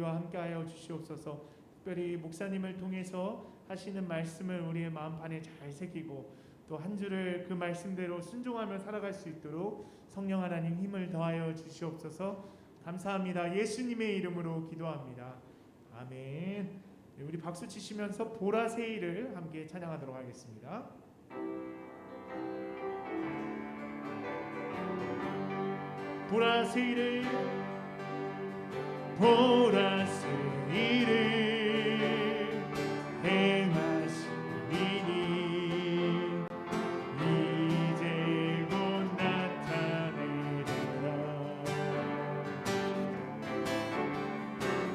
우리와 함께하여 주시옵소서. 특별히 목사님을 통해서 하시는 말씀을 우리의 마음판에 잘 새기고 또 한 주를 그 말씀대로 순종하며 살아갈 수 있도록 성령 하나님 힘을 더하여 주시옵소서. 감사합니다. 예수님의 이름으로 기도합니다. 아멘. 네, 우리 박수 치시면서 보라새이를 함께 찬양하도록 하겠습니다. 보라새이를 행하시리니 이제 곧 나타내리라.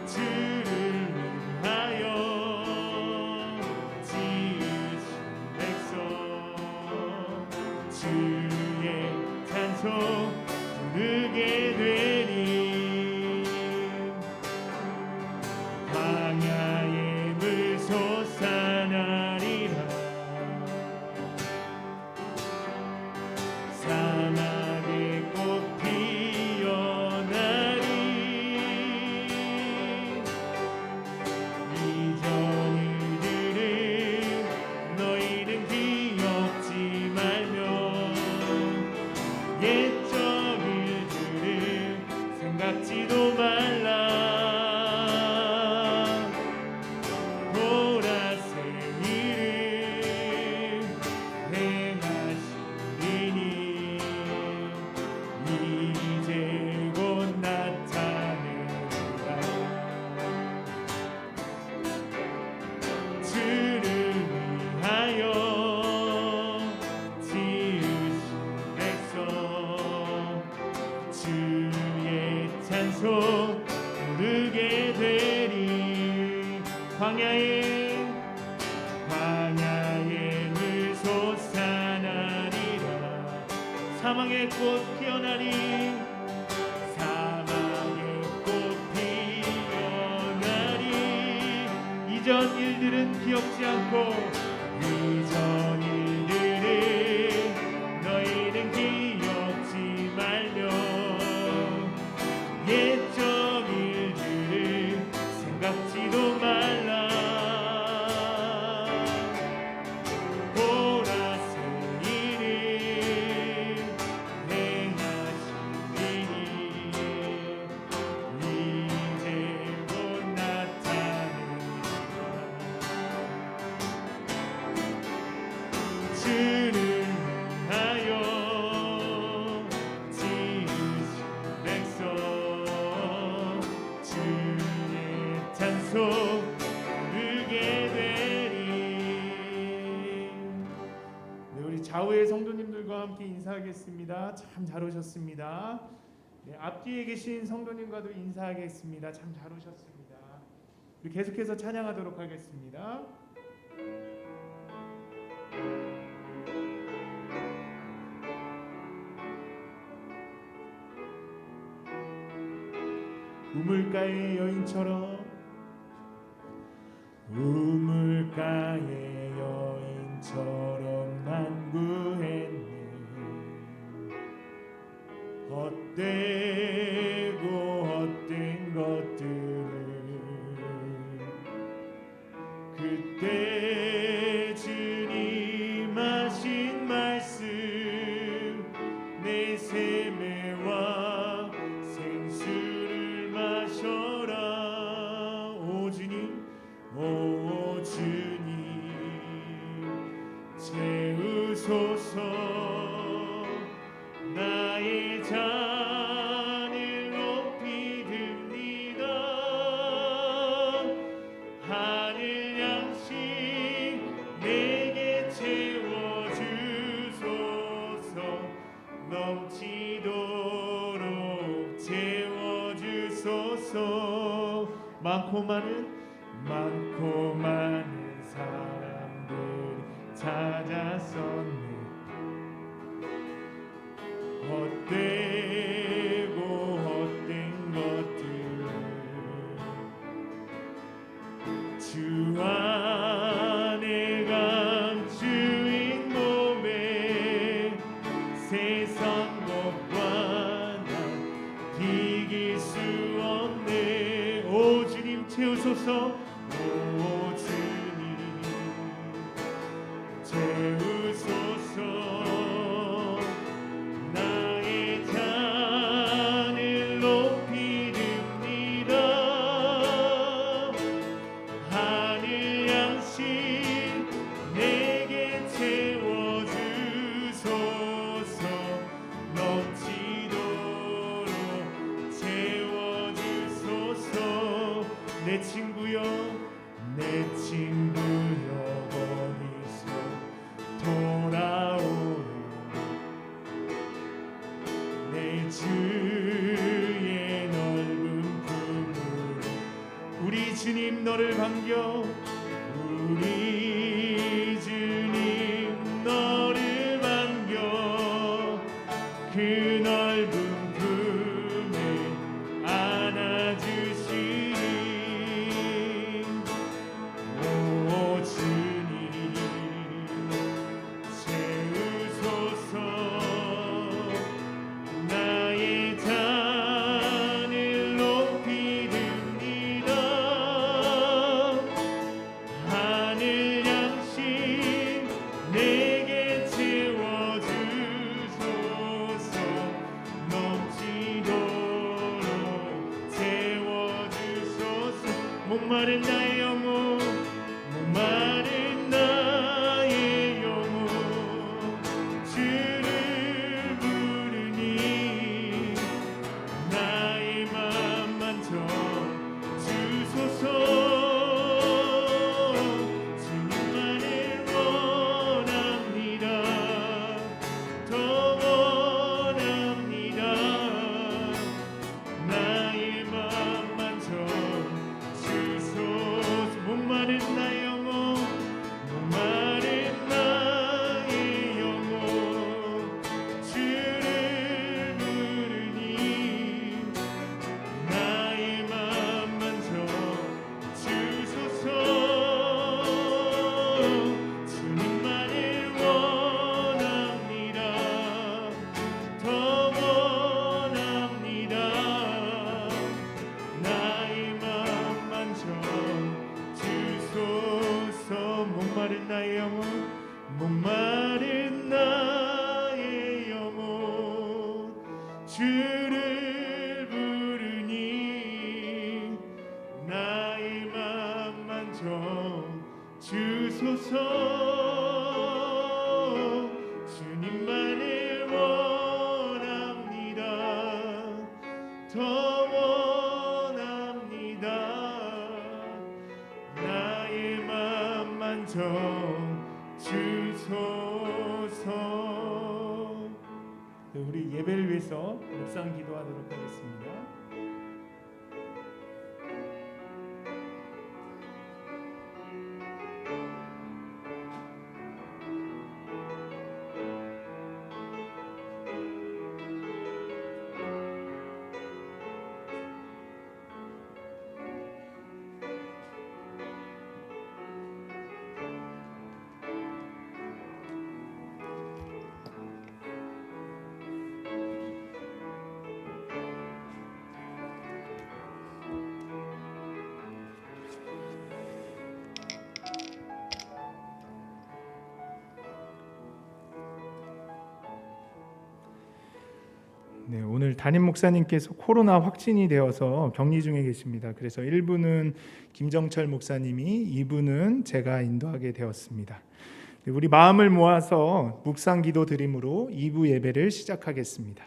주를 위하여 지으신 백성 주의 찬송 부르게 되니 광야의 물 솟아나리라. 사막의 꽃 피어나리. 이전 일들을 너희는 기억지 말며 옛적 일들을 생각지도 말라. 부르게 되리. 광야의 물 솟아나리라. 사막의 꽃 피어나리. 사막의 꽃 피어나리. 이전 일들은 기억지 않고 이전 일들을 너희는 기억지 말며 옛적 일들을 생각지도 말라. 보라새이를 행하시리니 이제 곧 나타내리라. 주를 위하여 지으신 백성 주의 찬송 부르게 되리. 네, 우리 좌우의 성도님들과 함께 인사하겠습니다. 참 잘 오셨습니다. 네, 앞뒤에 계신 성도님과도 인사하겠습니다. 참 잘 오셨습니다. 우리 계속해서 찬양하도록 하겠습니다. 우물가의 여인처럼 우물가의 여인처럼 난 구했네. 헛되고 헛된 것들을 그때 주님 하신 말씀 내 세매와 생수를 마셔라. 오 주님 오 주님 채우소서. 나의 잔을 높이 듭니다. 하늘 양식 내게 채워주소서. 넘치도록 채워주소서. 많고 많은 사람들이 찾아섰네. 헛되고 헛된 것들 주 안에 감추인 몸에 세상 것과 난 비길 수 없네. 오 주님 채우소서. 오 주님 채우소서. 나의 잔을 높이 듭니다. 하늘 양식 내게 채워주소서. 넘치도록 채워주소서. 내 친구여 내 친구여 어디서 돌아오라. 내 주의 넓은 품으로 우리 주님 너를 반겨. 우리 주님 너를 반겨. 그 넓은 품에 안아주시리. 오 주님 채우소서. 나의 잔을 높이 듭니다. 하늘 양식 내게 채워주소서. 넘치도록 채워주소서. 목마른 나의 영혼 목마른 나의 영혼 주를 부르니 나의 맘 만져 주소서. 주님만을 원합니다. 더 원합니다. 나의 맘 만져 주소서. 목마른 나의 영혼 목마른 나의 영혼 주를 부르니 나의 맘 만져 주소서. 주님만을 원합니다. 더 원합니다. 나의 맘 만져 주소서. 목마른 나의 영혼 목마른 나의 영혼 주를 부르니 나의 맘 만져 주소서. 주님만을 원합니다. 더 원합니다. 나의 맘 만져 주소서. 우리 예배를 위해서 묵상 기도하도록 하겠습니다. 네, 오늘 담임 목사님께서 코로나 확진이 되어서 격리 중에 계십니다. 그래서 1부는 김정철 목사님이, 2부는 제가 인도하게 되었습니다. 네, 우리 마음을 모아서 묵상 기도 드림으로 2부 예배를 시작하겠습니다.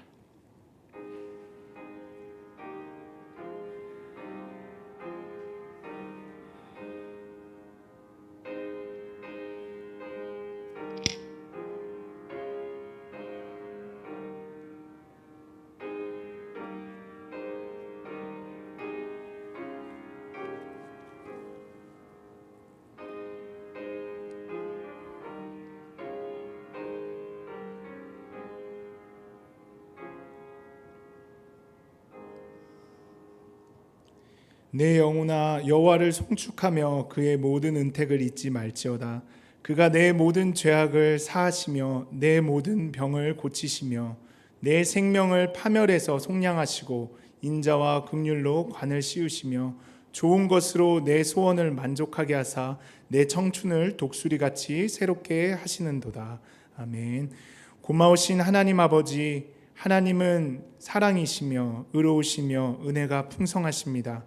내 영혼아 여호와를 송축하며 그의 모든 은택을 잊지 말지어다. 그가 내 모든 죄악을 사하시며 내 모든 병을 고치시며 내 생명을 파멸해서 속량하시고 인자와 긍휼로 관을 씌우시며 좋은 것으로 내 소원을 만족하게 하사 내 청춘을 독수리같이 새롭게 하시는도다. 아멘. 고마우신 하나님 아버지, 하나님은 사랑이시며 의로우시며 은혜가 풍성하십니다.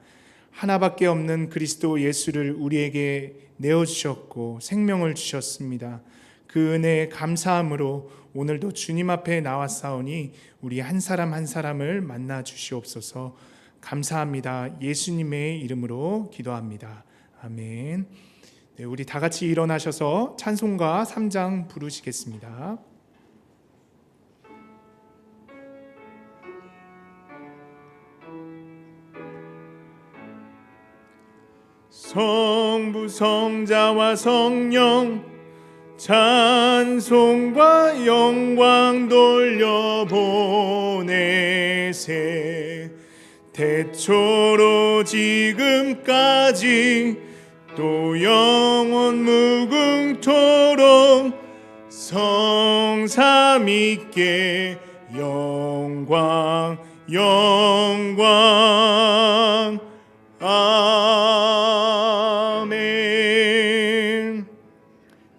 하나밖에 없는 그리스도 예수를 우리에게 내어주셨고 생명을 주셨습니다. 그 은혜에 감사함으로 오늘도 주님 앞에 나왔사오니 우리 한 사람 한 사람을 만나 주시옵소서. 감사합니다. 예수님의 이름으로 기도합니다. 아멘. 네, 우리 다 같이 일어나셔서 찬송가 3장 부르시겠습니다. 성부 성자와 성령 찬송과 영광 돌려보내세. 태초로 지금까지 또 영원 무궁토록 성삼위께 영광 영광. 아멘.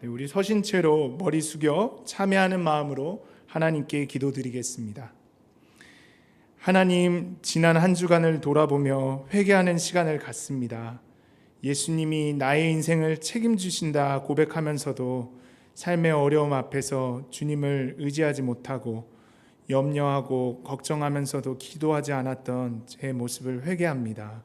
네, 우리 서신 채로 머리 숙여 참회하는 마음으로 하나님께 기도드리겠습니다. 하나님, 지난 한 주간을 돌아보며 회개하는 시간을 갖습니다. 예수님이 나의 인생을 책임지신다 고백하면서도 삶의 어려움 앞에서 주님을 의지하지 못하고 염려하고 걱정하면서도 기도하지 않았던 제 모습을 회개합니다.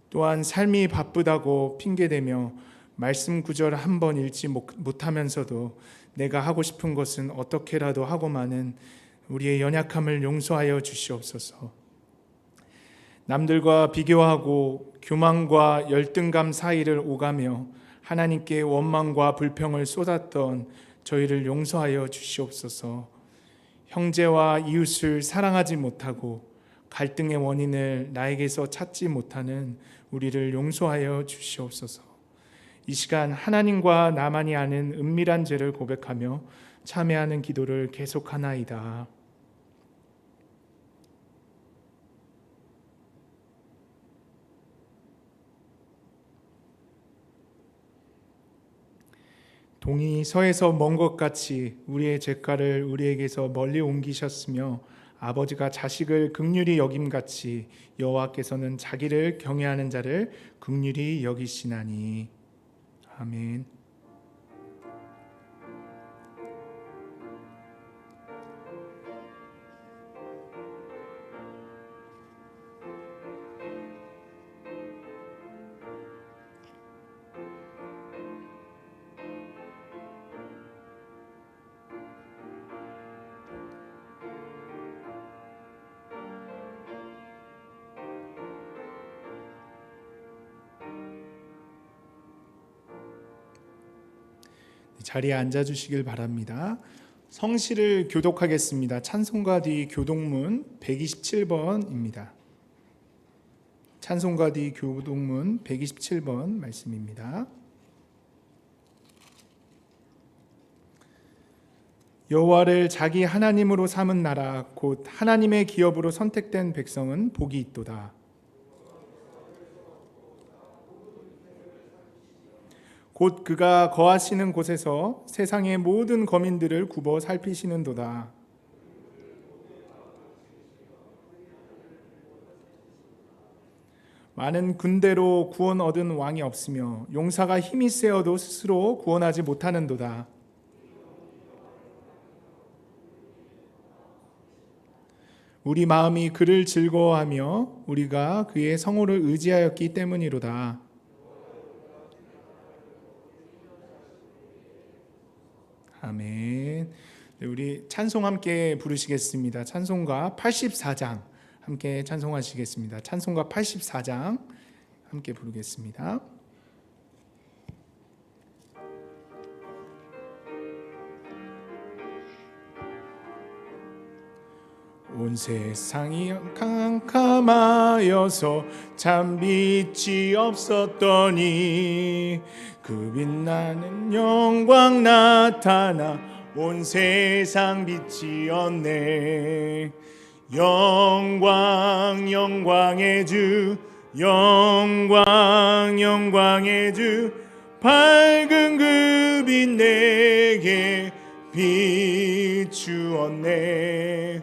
또한 삶이 바쁘다고 핑계대며 말씀 구절 한 번 읽지 못하면서도 내가 하고 싶은 것은 어떻게라도 하고 마는 우리의 연약함을 용서하여 주시옵소서. 남들과 비교하고 교만과 열등감 사이를 오가며 하나님께 원망과 불평을 쏟았던 저희를 용서하여 주시옵소서. 형제와 이웃을 사랑하지 못하고 갈등의 원인을 나에게서 찾지 못하는 우리를 용서하여 주시옵소서. 이 시간 하나님과 나만이 아는 은밀한 죄를 고백하며 참회하는 기도를 계속하나이다. 동이 서에서 먼 것 같이 우리의 죄가를 우리에게서 멀리 옮기셨으며 아버지가 자식을 긍휼히 여김같이 여호와께서는 자기를 경외하는 자를 긍휼히 여기시나니. 아멘. 자리에 앉아주시길 바랍니다. 성시를 교독하겠습니다. 찬송가 뒤 교독문 127번입니다. 찬송가 뒤 교독문 127번 말씀입니다. 여호와를 자기 하나님으로 삼은 나라 곧 하나님의 기업으로 선택된 백성은 복이 있도다. 곧 그가 거하시는 곳에서 세상의 모든 거민들을 굽어 살피시는도다. 많은 군대로 구원 얻은 왕이 없으며 용사가 힘이 세어도 스스로 구원하지 못하는도다. 우리 마음이 그를 즐거워하며 우리가 그의 성호를 의지하였기 때문이로다. 아멘. 우리 찬송 함께 부르시겠습니다. 찬송가 84장 함께 찬송하시겠습니다. 찬송가 84장 함께 부르겠습니다. 온 세상이 캄캄하여서 참 빛이 없었더니 그 빛나는 영광 나타나 온 세상 빛이었네. 영광 영광의 주 영광 영광의 주 밝은 그 빛 내게 비추었네.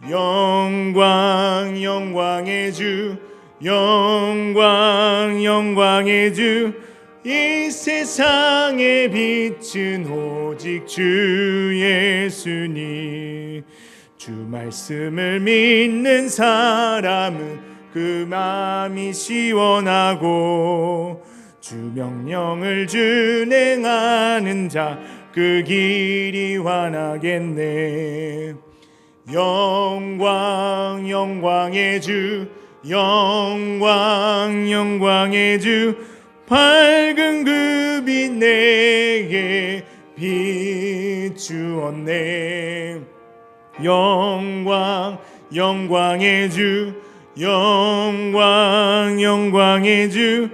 영광 영광의 주 영광 영광의 주 이 세상의 빛은 오직 주 예수님. 주 말씀을 믿는 사람은 그 마음이 시원하고 주 명령을 준행하는 자 그 길이 환하겠네. 영광 영광의 주 영광 영광의 주 밝은 그 빛 내게 비추었네. 영광 영광의 주 영광 영광의 주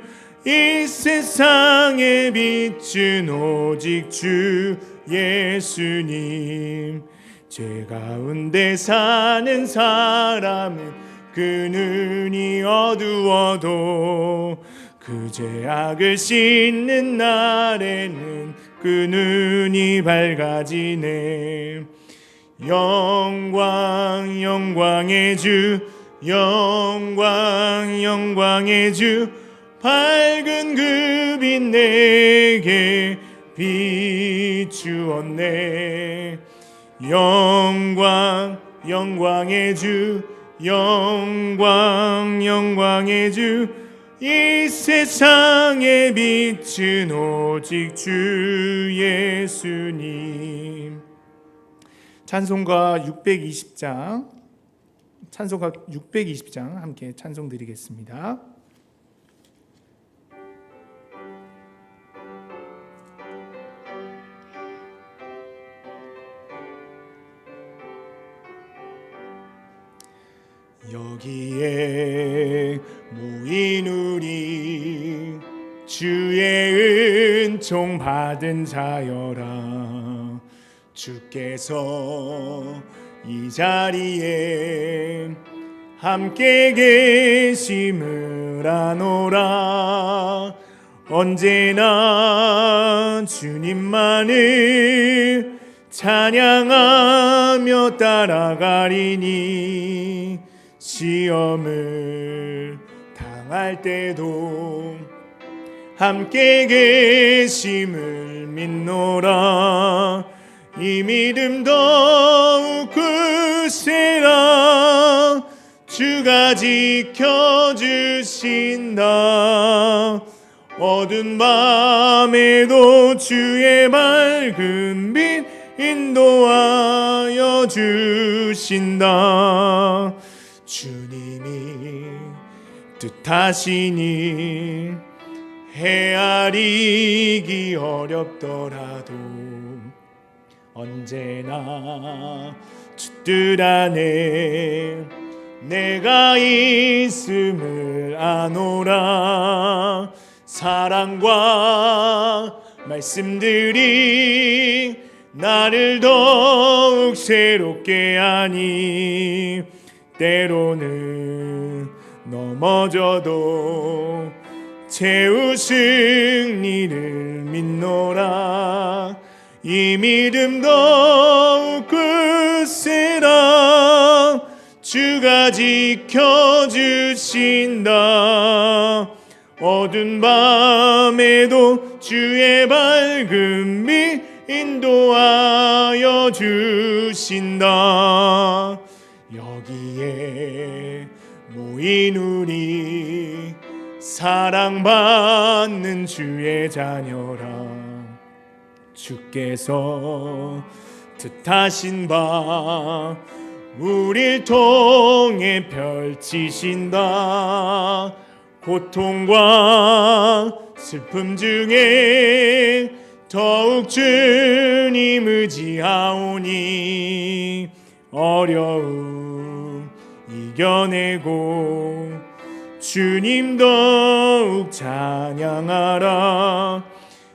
이 세상의 빛은 오직 주 예수님. 죄 가운데 사는 사람은 그 눈이 어두워도 그 죄악을 씻는 날에는 그 눈이 밝아지네. 영광 영광의 주 영광 영광의 주 밝은 그 빛 내게 비추었네. 영광 영광의 주 영광 영광의 주 이 세상의 빛은 오직 주 예수님. 찬송가 620장 찬송가 620장 함께 찬송 드리겠습니다. 여기에 모인 우리 주의 은총 받은 자여라. 주께서 이 자리에 함께 계심을 아노라. 언제나 주님만을 찬양하며 따라가리니 시험을 당할 때도 함께 계심을 믿노라. 이 믿음 더욱 굳세라. 주가 지켜주신다. 어두운 밤에도 주의 밝은 빛 인도하여 주신다. 주님이 뜻하시니 헤아리기 어렵더라도 언제나 주 뜻 안에 내가 있음을 아노라. 사랑과 말씀들이 나를 더욱 새롭게 하니 때로는 넘어져도 채우신 이를 믿노라. 이 믿음 더욱 굳세라. 주가 지켜주신다. 어두운 밤에도 주의 밝은 빛 인도하여 주신다. 여기에 모인 우리 사랑받는 주의 자녀라. 주께서 뜻하신 바 우릴 통해 펼치신다. 고통과 슬픔 중에 더욱 주님 의지하오니 어려움 이겨내고 주님 더욱 찬양하라.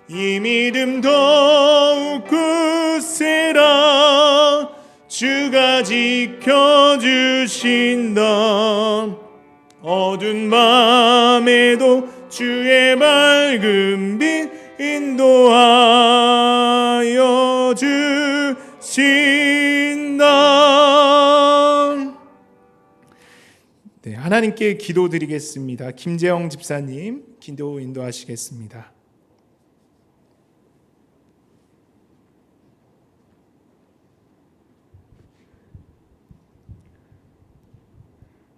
이 믿음 더욱 굳세라. 주가 지켜주신다. 어두운 밤에도 주의 맑은 빛 인도하여 주신다. 네, 하나님께 기도드리겠습니다. 김재영 집사님 기도 인도하시겠습니다.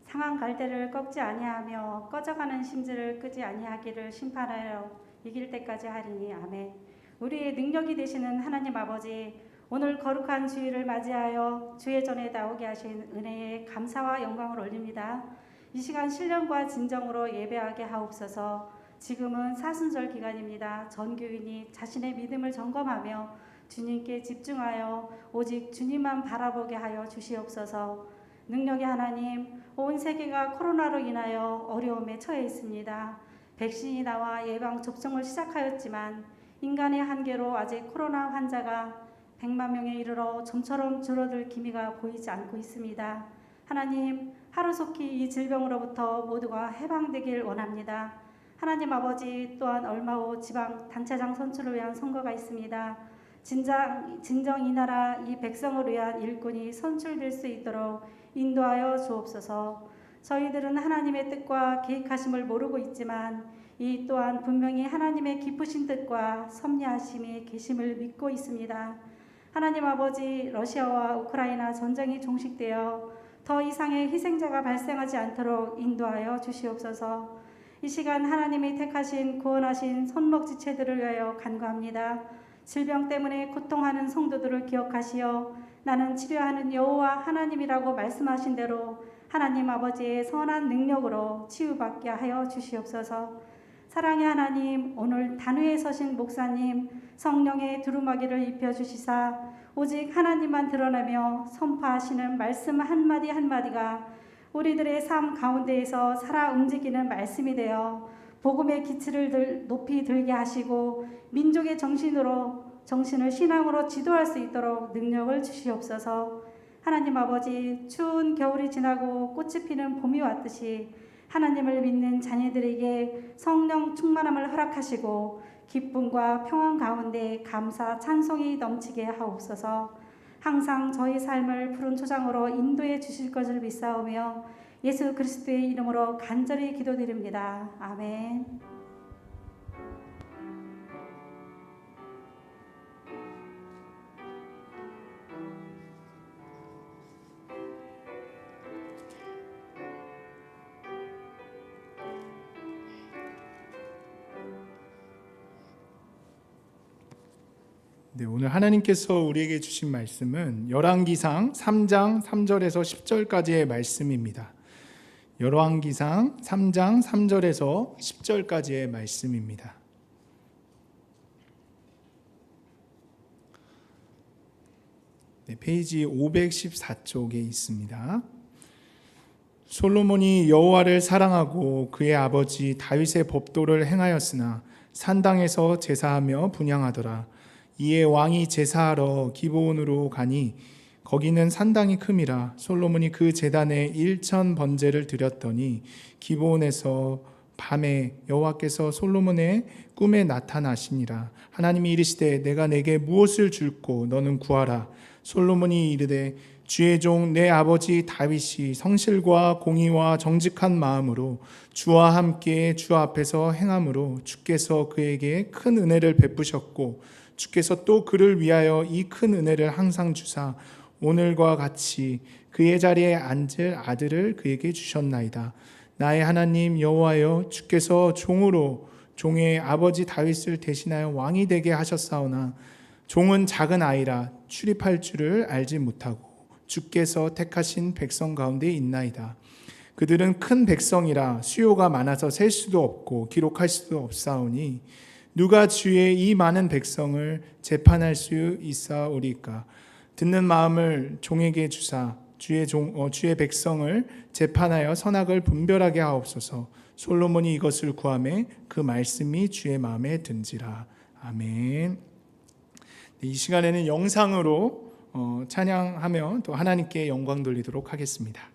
상한 갈대를 꺾지 아니하며 꺼져가는 심지를 끄지 아니하기를 심판하여 이길 때까지 하리니. 아멘. 우리의 능력이 되시는 하나님 아버지, 오늘 거룩한 주일을 맞이하여 주의 전에 나오게 하신 은혜에 감사와 영광을 올립니다. 이 시간 신령과 진정으로 예배하게 하옵소서. 지금은 사순절 기간입니다. 전 교인이 자신의 믿음을 점검하며 주님께 집중하여 오직 주님만 바라보게 하여 주시옵소서. 능력의 하나님, 온 세계가 코로나로 인하여 어려움에 처해 있습니다. 백신이 나와 예방 접종을 시작하였지만 인간의 한계로 아직 코로나 환자가 100만 명에 이르러 좀처럼 줄어들 기미가 보이지 않고 있습니다. 하나님, 하루속히 이 질병으로부터 모두가 해방되길 원합니다. 하나님 아버지, 또한 얼마 후 지방 단체장 선출을 위한 선거가 있습니다. 진정 이 나라 이 백성을 위한 일꾼이 선출될 수 있도록 인도하여 주옵소서. 저희들은 하나님의 뜻과 계획하심을 모르고 있지만 이 또한 분명히 하나님의 깊으신 뜻과 섭리하심이 계심을 믿고 있습니다. 하나님 아버지, 러시아와 우크라이나 전쟁이 종식되어 더 이상의 희생자가 발생하지 않도록 인도하여 주시옵소서. 이 시간 하나님이 택하신 구원하신 손목지체들을 위하여 간구합니다. 질병 때문에 고통하는 성도들을 기억하시어 나는 치료하는 여호와 하나님이라고 말씀하신 대로 하나님 아버지의 선한 능력으로 치유받게 하여 주시옵소서. 사랑의 하나님, 오늘 단위에 서신 목사님 성령의 두루마기를 입혀주시사 오직 하나님만 드러내며 선포하시는 말씀 한마디 한마디가 우리들의 삶 가운데에서 살아 움직이는 말씀이 되어 복음의 기치를 높이 들게 하시고 민족의 정신을 신앙으로 지도할 수 있도록 능력을 주시옵소서. 하나님 아버지, 추운 겨울이 지나고 꽃이 피는 봄이 왔듯이 하나님을 믿는 자녀들에게 성령 충만함을 허락하시고 기쁨과 평안 가운데 감사 찬송이 넘치게 하옵소서. 항상 저희 삶을 푸른 초장으로 인도해 주실 것을 믿사오며 예수 그리스도의 이름으로 간절히 기도드립니다. 아멘. 네, 오늘 하나님께서 우리에게 주신 말씀은 열왕기상 3장 3절에서 10절까지의 말씀입니다. 열왕기상 3장 3절에서 10절까지의 말씀입니다. 네, 페이지 514쪽에 있습니다. 솔로몬이 여호와를 사랑하고 그의 아버지 다윗의 법도를 행하였으나 산당에서 제사하며 분향하더라. 이에 왕이 제사하러 기브온으로 가니 거기는 산당이 큼이라. 솔로몬이 그 제단에 1천 번제를 드렸더니 기브온에서 밤에 여호와께서 솔로몬의 꿈에 나타나시니라. 하나님이 이르시되 내가 내게 무엇을 줄꼬 너는 구하라. 솔로몬이 이르되 주의 종 내 아버지 다윗이 성실과 공의와 정직한 마음으로 주와 함께 주 앞에서 행함으로 주께서 그에게 큰 은혜를 베푸셨고 주께서 또 그를 위하여 이 큰 은혜를 항상 주사 오늘과 같이 그의 자리에 앉을 아들을 그에게 주셨나이다. 나의 하나님 여호와여, 주께서 종으로 종의 아버지 다윗을 대신하여 왕이 되게 하셨사오나 종은 작은 아이라 출입할 줄을 알지 못하고 주께서 택하신 백성 가운데 있나이다. 그들은 큰 백성이라 수요가 많아서 셀 수도 없고 기록할 수도 없사오니 누가 주의 이 많은 백성을 재판할 수 있사오리까? 듣는 마음을 종에게 주사 주의 백성을 재판하여 선악을 분별하게 하옵소서. 솔로몬이 이것을 구하매 그 말씀이 주의 마음에 든지라. 아멘. 이 시간에는 영상으로 찬양하며 또 하나님께 영광 돌리도록 하겠습니다.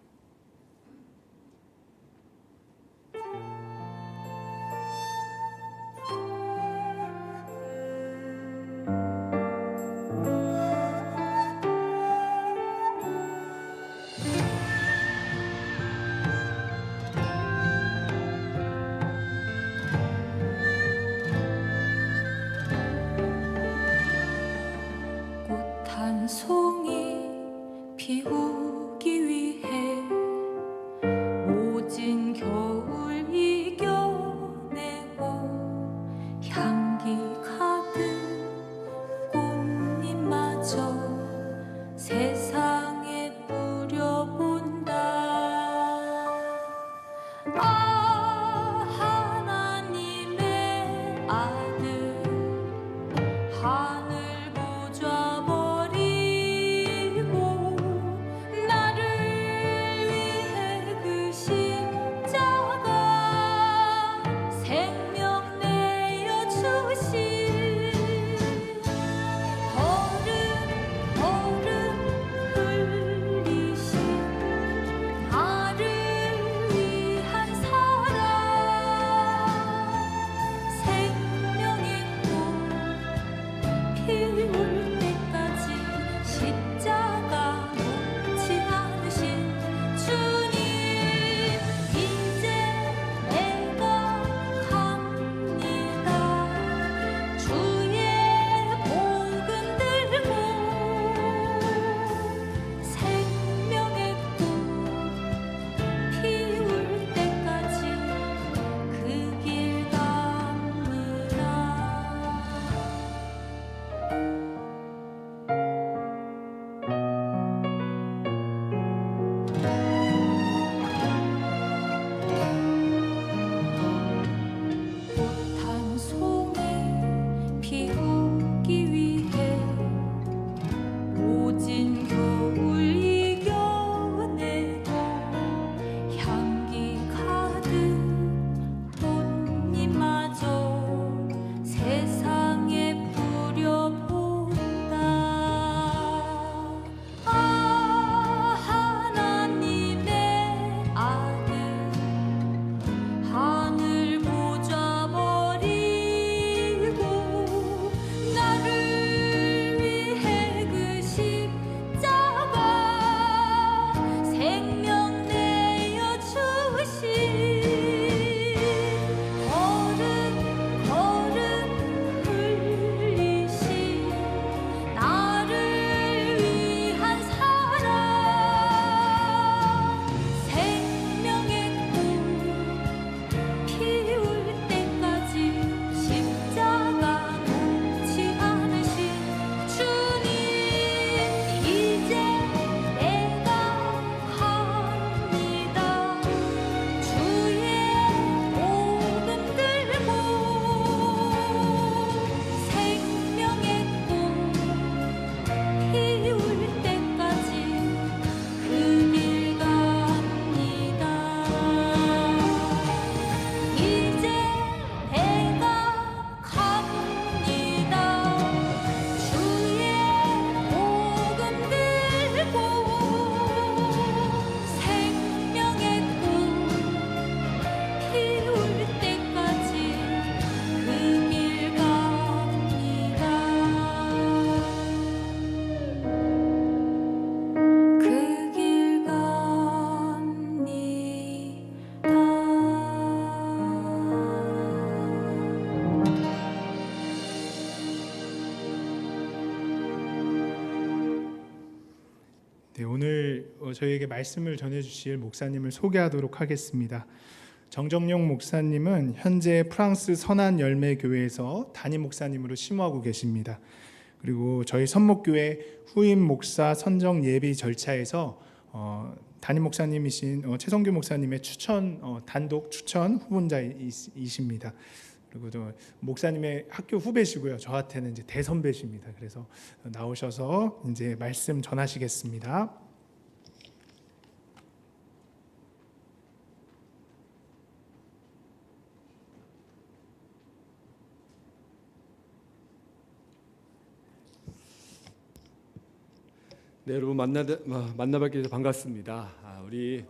네, 오늘 저희에게 말씀을 전해주실 목사님을 소개하도록 하겠습니다. 정정용 목사님은 현재 프랑스 선한열매교회에서 담임 목사님으로 심호하고 계십니다. 그리고 저희 선목교회 후임 목사 선정 예비 절차에서 담임 목사님이신 최성규 목사님의 단독 추천 후보자이십니다. 그리고 또 목사님의 학교 후배시고요. 저한테는 이제 대선배십니다. 그래서 나오셔서 이제 말씀 전하시겠습니다. 네, 여러분 만나뵙게 돼서 반갑습니다. 우리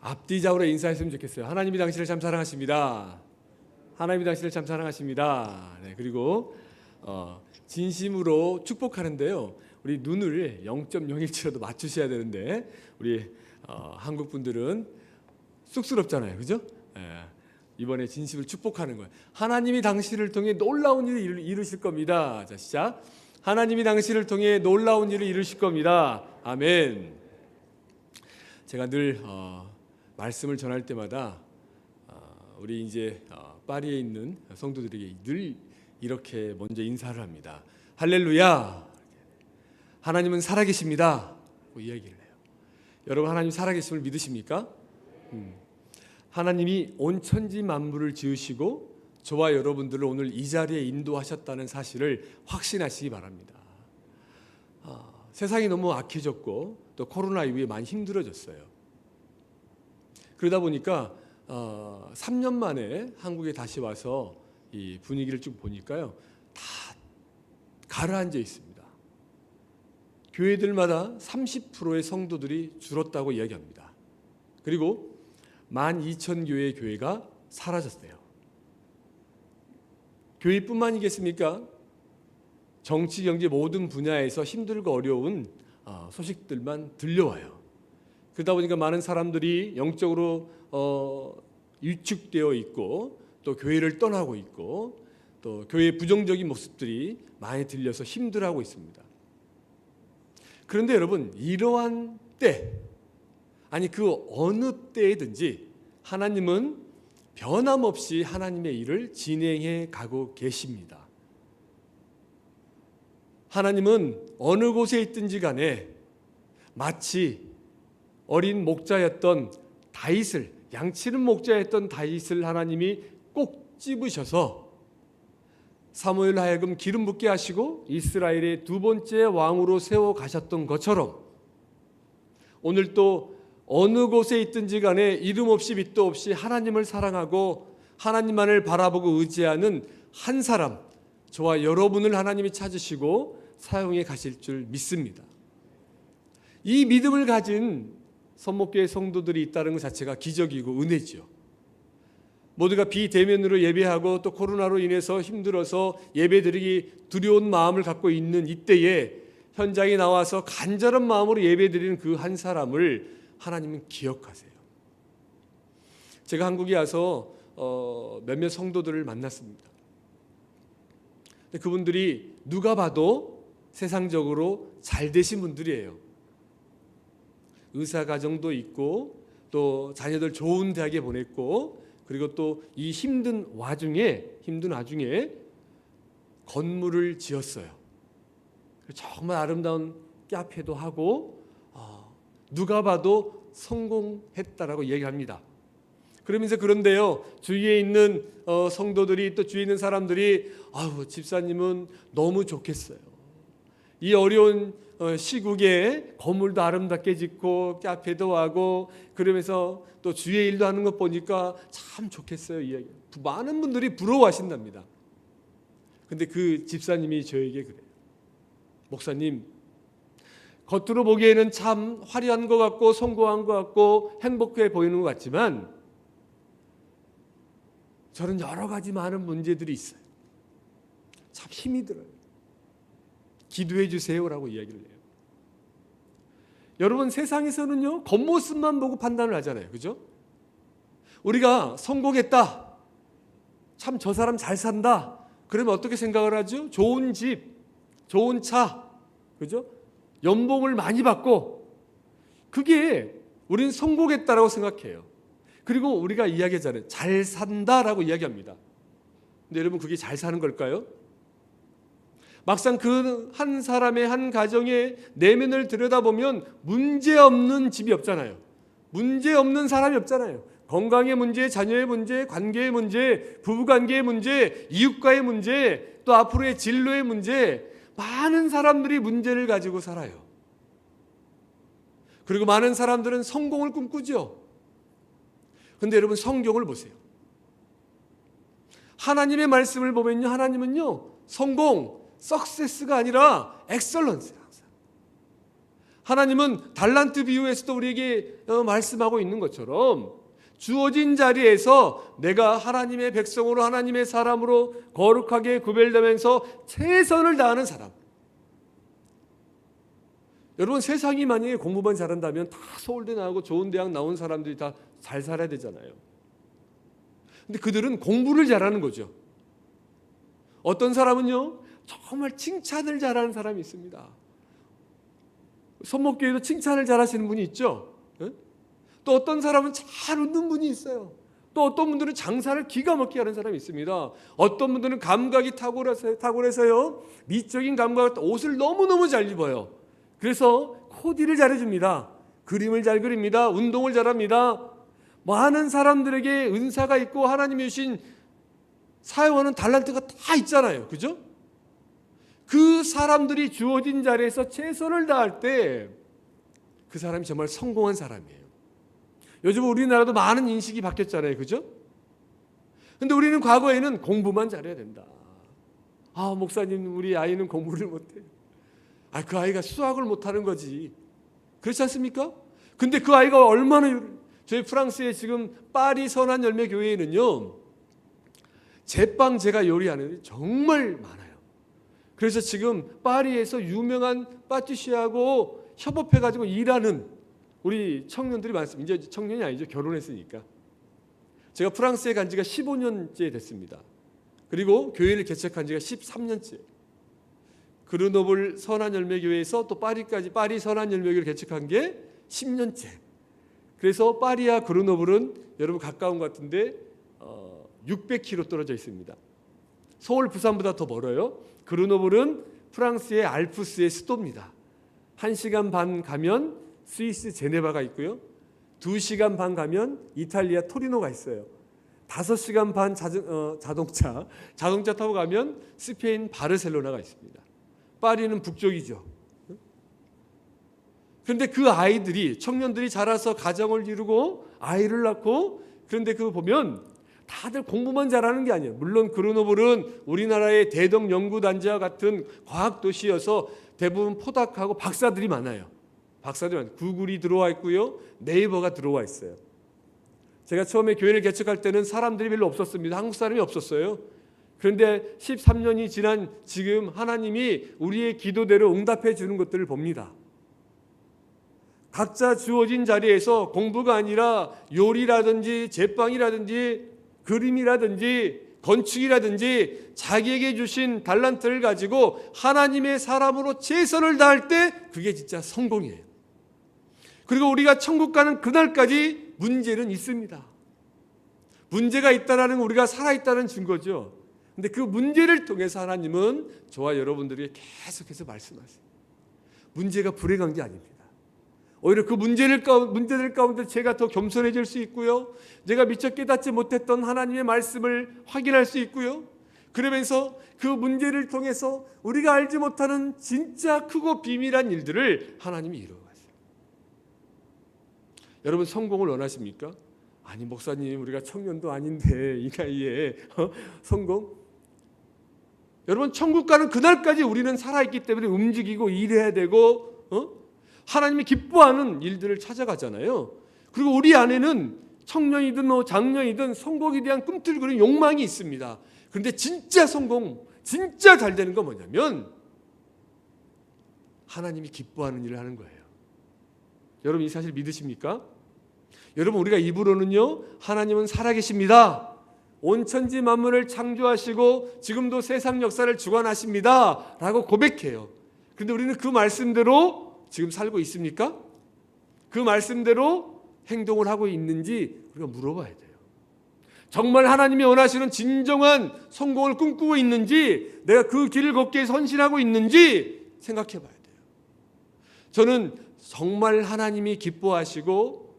앞뒤적으로 인사했으면 좋겠어요. 하나님이 당신을 참 사랑하십니다. 하나님이 당신을 참 사랑하십니다. 네, 그리고 진심으로 축복하는데요. 우리 눈을 0.01초라도 맞추셔야 되는데 우리 한국 분들은 쑥스럽잖아요, 그죠? 이번에 진심을 축복하는 거예요. 하나님이 당신을 통해 놀라운 일을 이루실 겁니다. 자, 시작. 하나님이 당신을 통해 놀라운 일을 이루실 겁니다. 아멘. 제가 늘 말씀을 전할 때마다 우리 이제 파리에 있는 성도들에게 늘 이렇게 먼저 인사를 합니다. 할렐루야. 하나님은 살아계십니다. 이야기를 해요. 여러분 하나님 살아계심을 믿으십니까? 하나님이 온 천지 만물을 지으시고 저와 여러분들을 오늘 이 자리에 인도하셨다는 사실을 확신하시기 바랍니다. 세상이 너무 악해졌고 또 코로나 이후에 많이 힘들어졌어요. 그러다 보니까 3년 만에 한국에 다시 와서 이 분위기를 쭉 보니까요, 다 가라앉아 있습니다. 교회들마다 30%의 성도들이 줄었다고 이야기합니다. 그리고 12,000교회의 교회가 사라졌어요. 교회뿐만이겠습니까? 정치, 경제 모든 분야에서 힘들고 어려운 소식들만 들려와요. 그러다 보니까 많은 사람들이 영적으로 위축되어 있고 또 교회를 떠나고 있고 또 교회의 부정적인 모습들이 많이 들려서 힘들어하고 있습니다. 그런데 여러분 이러한 때 아니 그 어느 때든지 하나님은 변함없이 하나님의 일을 진행해 가고 계십니다. 하나님은 어느 곳에 있든지 간에 마치 어린 목자였던 다윗을 양치는 목자였던 다윗을 하나님이 꼭 집으셔서 사무엘 하여금 기름 붓게 하시고 이스라엘의 두 번째 왕으로 세워 가셨던 것처럼 오늘 또 어느 곳에 있든지 간에 이름 없이 밑도 없이 하나님을 사랑하고 하나님만을 바라보고 의지하는 한 사람, 저와 여러분을 하나님이 찾으시고 사용해 가실 줄 믿습니다. 이 믿음을 가진 선목교회 성도들이 있다는 것 자체가 기적이고 은혜죠. 모두가 비대면으로 예배하고 또 코로나로 인해서 힘들어서 예배드리기 두려운 마음을 갖고 있는 이때에 현장에 나와서 간절한 마음으로 예배드리는 그 한 사람을 하나님은 기억하세요. 제가 한국에 와서 몇몇 성도들을 만났습니다. 그분들이 누가 봐도 세상적으로 잘 되신 분들이에요. 의사 가정도 있고 또 자녀들 좋은 대학에 보냈고 그리고 또 이 힘든 와중에 건물을 지었어요. 정말 아름다운 카페도 하고 누가 봐도 성공했다라고 얘기합니다. 그러면서 그런데요, 주위에 있는 성도들이 또 주위에 있는 사람들이 집사님은 너무 좋겠어요. 이 어려운 시국에 건물도 아름답게 짓고 카페도 하고 그러면서 또 주위의 일도 하는 것 보니까 참 좋겠어요. 이야기. 많은 분들이 부러워하신답니다. 근데 그 집사님이 저에게 그래요. 목사님, 겉으로 보기에는 참 화려한 것 같고 성공한 것 같고 행복해 보이는 것 같지만 저는 여러 가지 많은 문제들이 있어요. 참 힘이 들어요. 기도해 주세요라고 이야기를 해요. 여러분 세상에서는요 겉모습만 보고 판단을 하잖아요. 그죠? 우리가 성공했다. 참 저 사람 잘 산다. 그러면 어떻게 생각을 하죠? 좋은 집, 좋은 차, 그죠? 연봉을 많이 받고 그게 우리는 성공했다라고 생각해요. 그리고 우리가 이야기하잖아요. 잘 산다라고 이야기합니다. 근데 여러분 그게 잘 사는 걸까요? 막상 그 한 사람의 한 가정의 내면을 들여다보면 문제없는 집이 없잖아요. 문제없는 사람이 없잖아요. 건강의 문제, 자녀의 문제, 관계의 문제, 부부관계의 문제, 이웃과의 문제, 또 앞으로의 진로의 문제, 많은 사람들이 문제를 가지고 살아요. 그리고 많은 사람들은 성공을 꿈꾸죠. 그런데 여러분 성경을 보세요. 하나님의 말씀을 보면요, 하나님은요 성공, 석세스가 아니라 엑설런스예요. 하나님은 달란트 비유에서도 우리에게 말씀하고 있는 것처럼 주어진 자리에서 내가 하나님의 백성으로 하나님의 사람으로 거룩하게 구별되면서 최선을 다하는 사람. 여러분 세상이 만약에 공부만 잘한다면 다 서울대 나오고 좋은 대학 나온 사람들이 다 잘 살아야 되잖아요. 근데 그들은 공부를 잘하는 거죠. 어떤 사람은요 정말 칭찬을 잘하는 사람이 있습니다. 손목교회도 칭찬을 잘하시는 분이 있죠. 또 어떤 사람은 잘 웃는 분이 있어요. 또 어떤 분들은 장사를 기가 막히게 하는 사람이 있습니다. 어떤 분들은 감각이 탁월해서요 미적인 감각, 옷을 너무너무 잘 입어요. 그래서 코디를 잘해줍니다. 그림을 잘 그립니다. 운동을 잘합니다. 많은 사람들에게 은사가 있고 하나님이 주신 사용하는 달란트가 다 있잖아요. 그죠? 그 사람들이 주어진 자리에서 최선을 다할 때 그 사람이 정말 성공한 사람이에요. 요즘 우리나라도 많은 인식이 바뀌었잖아요. 그죠? 근데 우리는 과거에는 공부만 잘해야 된다. 아, 목사님 우리 아이는 공부를 못해요. 아, 그 아이가 수학을 못하는 거지. 그렇지 않습니까? 근데 그 아이가 얼마나 저희 프랑스에 지금 파리 선한 열매 교회에는요 제빵 제가 요리하는 애들이 정말 많아요. 그래서 지금 파리에서 유명한 파티시하고 협업해가지고 일하는 우리 청년들이 많습니다. 이제 청년이 아니죠. 결혼했으니까. 제가 프랑스에 간 지가 15년째 됐습니다. 그리고 교회를 개척한 지가 13년째. 그르노블 선한 열매 교회에서 또 파리까지 파리 선한 열매 교회를 개척한 게 10년째. 그래서 파리와 그르노블은 여러분 가까운 것 같은데 600km 떨어져 있습니다. 서울 부산보다 더 멀어요. 그르노블은 프랑스의 알프스의 수도입니다. 1시간 반 가면 스위스 제네바가 있고요. 2시간 반 가면 이탈리아 토리노가 있어요. 5시간 반 자동차 타고 가면 스페인 바르셀로나가 있습니다. 파리는 북쪽이죠. 그런데 그 아이들이 청년들이 자라서 가정을 이루고 아이를 낳고 그런데 그거 보면 다들 공부만 잘하는 게 아니에요. 물론 그르노블은 우리나라의 대덕 연구단지와 같은 과학 도시여서 대부분 포닥하고 박사들이 많아요. 구글이 들어와 있고요. 네이버가 들어와 있어요. 제가 처음에 교회를 개척할 때는 사람들이 별로 없었습니다. 한국 사람이 없었어요. 그런데 13년이 지난 지금 하나님이 우리의 기도대로 응답해 주는 것들을 봅니다. 각자 주어진 자리에서 공부가 아니라 요리라든지 제빵이라든지 그림이라든지 건축이라든지 자기에게 주신 달란트를 가지고 하나님의 사람으로 최선을 다할 때 그게 진짜 성공이에요. 그리고 우리가 천국 가는 그날까지 문제는 있습니다. 문제가 있다라는 우리가 살아있다는 증거죠. 근데 그 문제를 통해서 하나님은 저와 여러분들에게 계속해서 말씀하세요. 문제가 불행한 게 아닙니다. 오히려 그 문제들 가운데 제가 더 겸손해질 수 있고요. 제가 미처 깨닫지 못했던 하나님의 말씀을 확인할 수 있고요. 그러면서 그 문제를 통해서 우리가 알지 못하는 진짜 크고 비밀한 일들을 하나님이 이루어가세요. 여러분 성공을 원하십니까? 아니 목사님 우리가 청년도 아닌데 이 나이에 성공? 여러분 천국 가는 그날까지 우리는 살아있기 때문에 움직이고 일해야 되고 하나님이 기뻐하는 일들을 찾아가잖아요. 그리고 우리 안에는 청년이든 장년이든 성공에 대한 꿈틀거리는 욕망이 있습니다. 그런데 진짜 성공, 진짜 잘 되는 건 뭐냐면 하나님이 기뻐하는 일을 하는 거예요. 여러분 이 사실 믿으십니까? 여러분 우리가 입으로는요 하나님은 살아계십니다. 온 천지 만물을 창조하시고 지금도 세상 역사를 주관하십니다 라고 고백해요. 그런데 우리는 그 말씀대로 지금 살고 있습니까? 그 말씀대로 행동을 하고 있는지 우리가 물어봐야 돼요. 정말 하나님이 원하시는 진정한 성공을 꿈꾸고 있는지, 내가 그 길을 걷기에 헌신하고 있는지 생각해 봐야 돼요. 저는 정말 하나님이 기뻐하시고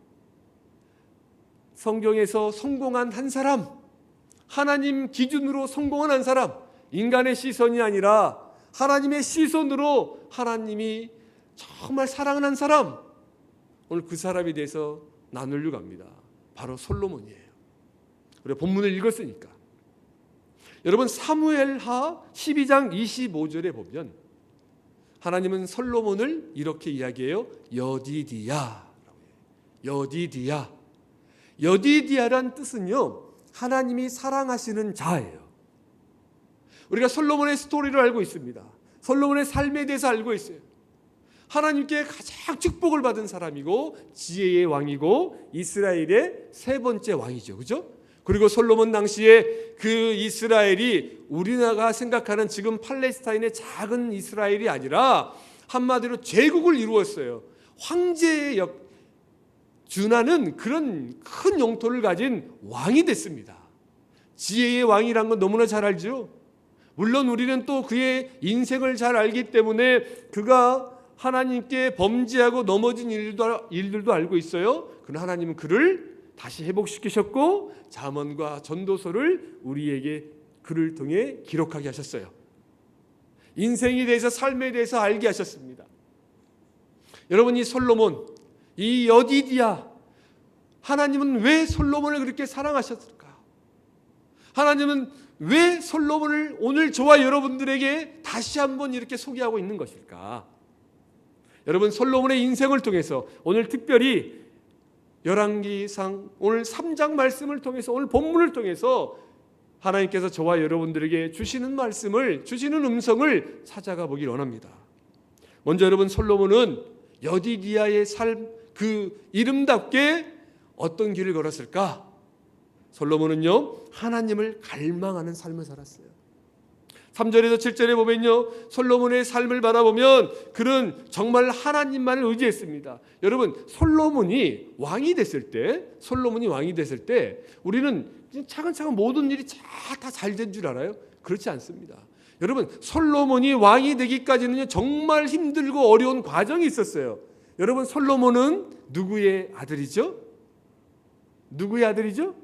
성경에서 성공한 한 사람, 하나님 기준으로 성공한 한 사람, 인간의 시선이 아니라 하나님의 시선으로 하나님이 정말 사랑하는 사람, 오늘 그 사람에 대해서 나누려고 합니다. 바로 솔로몬이에요. 우리가 본문을 읽었으니까. 여러분, 사무엘하 12장 25절에 보면 하나님은 솔로몬을 이렇게 이야기해요. 여디디야. 여디디야. 여디디야란 뜻은요, 하나님이 사랑하시는 자예요. 우리가 솔로몬의 스토리를 알고 있습니다. 솔로몬의 삶에 대해서 알고 있어요. 하나님께 가장 축복을 받은 사람이고 지혜의 왕이고 이스라엘의 세 번째 왕이죠. 그죠? 그리고 솔로몬 당시에 그 이스라엘이 우리나라가 생각하는 지금 팔레스타인의 작은 이스라엘이 아니라 한마디로 제국을 이루었어요. 황제의 준하는 그런 큰 영토를 가진 왕이 됐습니다. 지혜의 왕이란 건 너무나 잘 알죠. 물론 우리는 또 그의 인생을 잘 알기 때문에 그가 하나님께 범죄하고 넘어진 일들도 알고 있어요. 그러나 하나님은 그를 다시 회복시키셨고 잠언과 전도서를 우리에게 그를 통해 기록하게 하셨어요. 인생에 대해서, 삶에 대해서 알게 하셨습니다. 여러분, 이 솔로몬, 이 여디디야, 하나님은 왜 솔로몬을 그렇게 사랑하셨을까? 하나님은 왜 솔로몬을 오늘 저와 여러분들에게 다시 한번 이렇게 소개하고 있는 것일까? 여러분, 솔로몬의 인생을 통해서 오늘 특별히 열왕기상 오늘 3장 말씀을 통해서, 오늘 본문을 통해서 하나님께서 저와 여러분들에게 주시는 말씀을, 주시는 음성을 찾아가 보길 원합니다. 먼저 여러분, 솔로몬은 여디디야의 삶, 그 이름답게 어떤 길을 걸었을까? 솔로몬은요, 하나님을 갈망하는 삶을 살았어요. 3절에서 7절에 보면요, 솔로몬의 삶을 바라보면 그는 정말 하나님만을 의지했습니다. 여러분, 솔로몬이 왕이 됐을 때 우리는 차근차근 모든 일이 다 잘 된 줄 알아요? 그렇지 않습니다. 여러분, 솔로몬이 왕이 되기까지는요, 정말 힘들고 어려운 과정이 있었어요. 여러분, 솔로몬은 누구의 아들이죠? 누구의 아들이죠?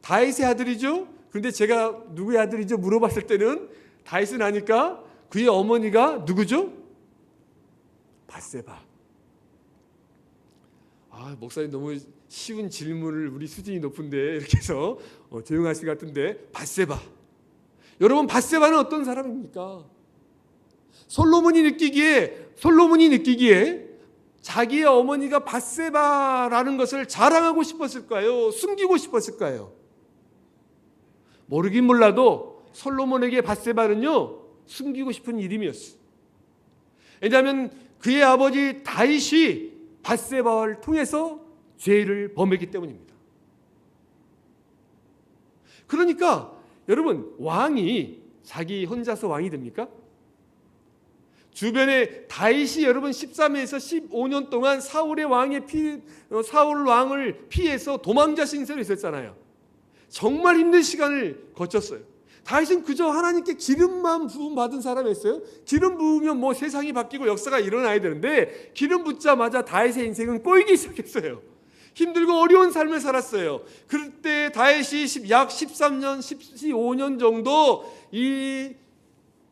다윗의 아들이죠? 그런데 제가 누구의 아들이죠? 물어봤을 때는 다윗은 아니까 그의 어머니가 누구죠? 밧세바. 목사님 너무 쉬운 질문을, 우리 수준이 높은데 이렇게 해서 조용하실 것 같은데, 밧세바. 여러분, 밧세바는 어떤 사람입니까? 솔로몬이 느끼기에 자기의 어머니가 밧세바라는 것을 자랑하고 싶었을까요? 숨기고 싶었을까요? 모르긴 몰라도 솔로몬에게 밧세바는요, 숨기고 싶은 이름이었어요. 왜냐하면 그의 아버지 다윗이 밧세바를 통해서 죄를 범했기 때문입니다. 그러니까 여러분, 왕이 자기 혼자서 왕이 됩니까? 주변에 다윗이 여러분 13에서 15년 동안 사울 왕을 피해서 도망자 신세로 있었잖아요. 정말 힘든 시간을 거쳤어요. 다윗은 그저 하나님께 기름만 부음 받은 사람이었어요. 기름 부으면 뭐 세상이 바뀌고 역사가 일어나야 되는데, 기름 붓자마자 다윗의 인생은 꼬이기 시작했어요. 힘들고 어려운 삶을 살았어요. 그때 다윗이 약 13년, 15년 정도 이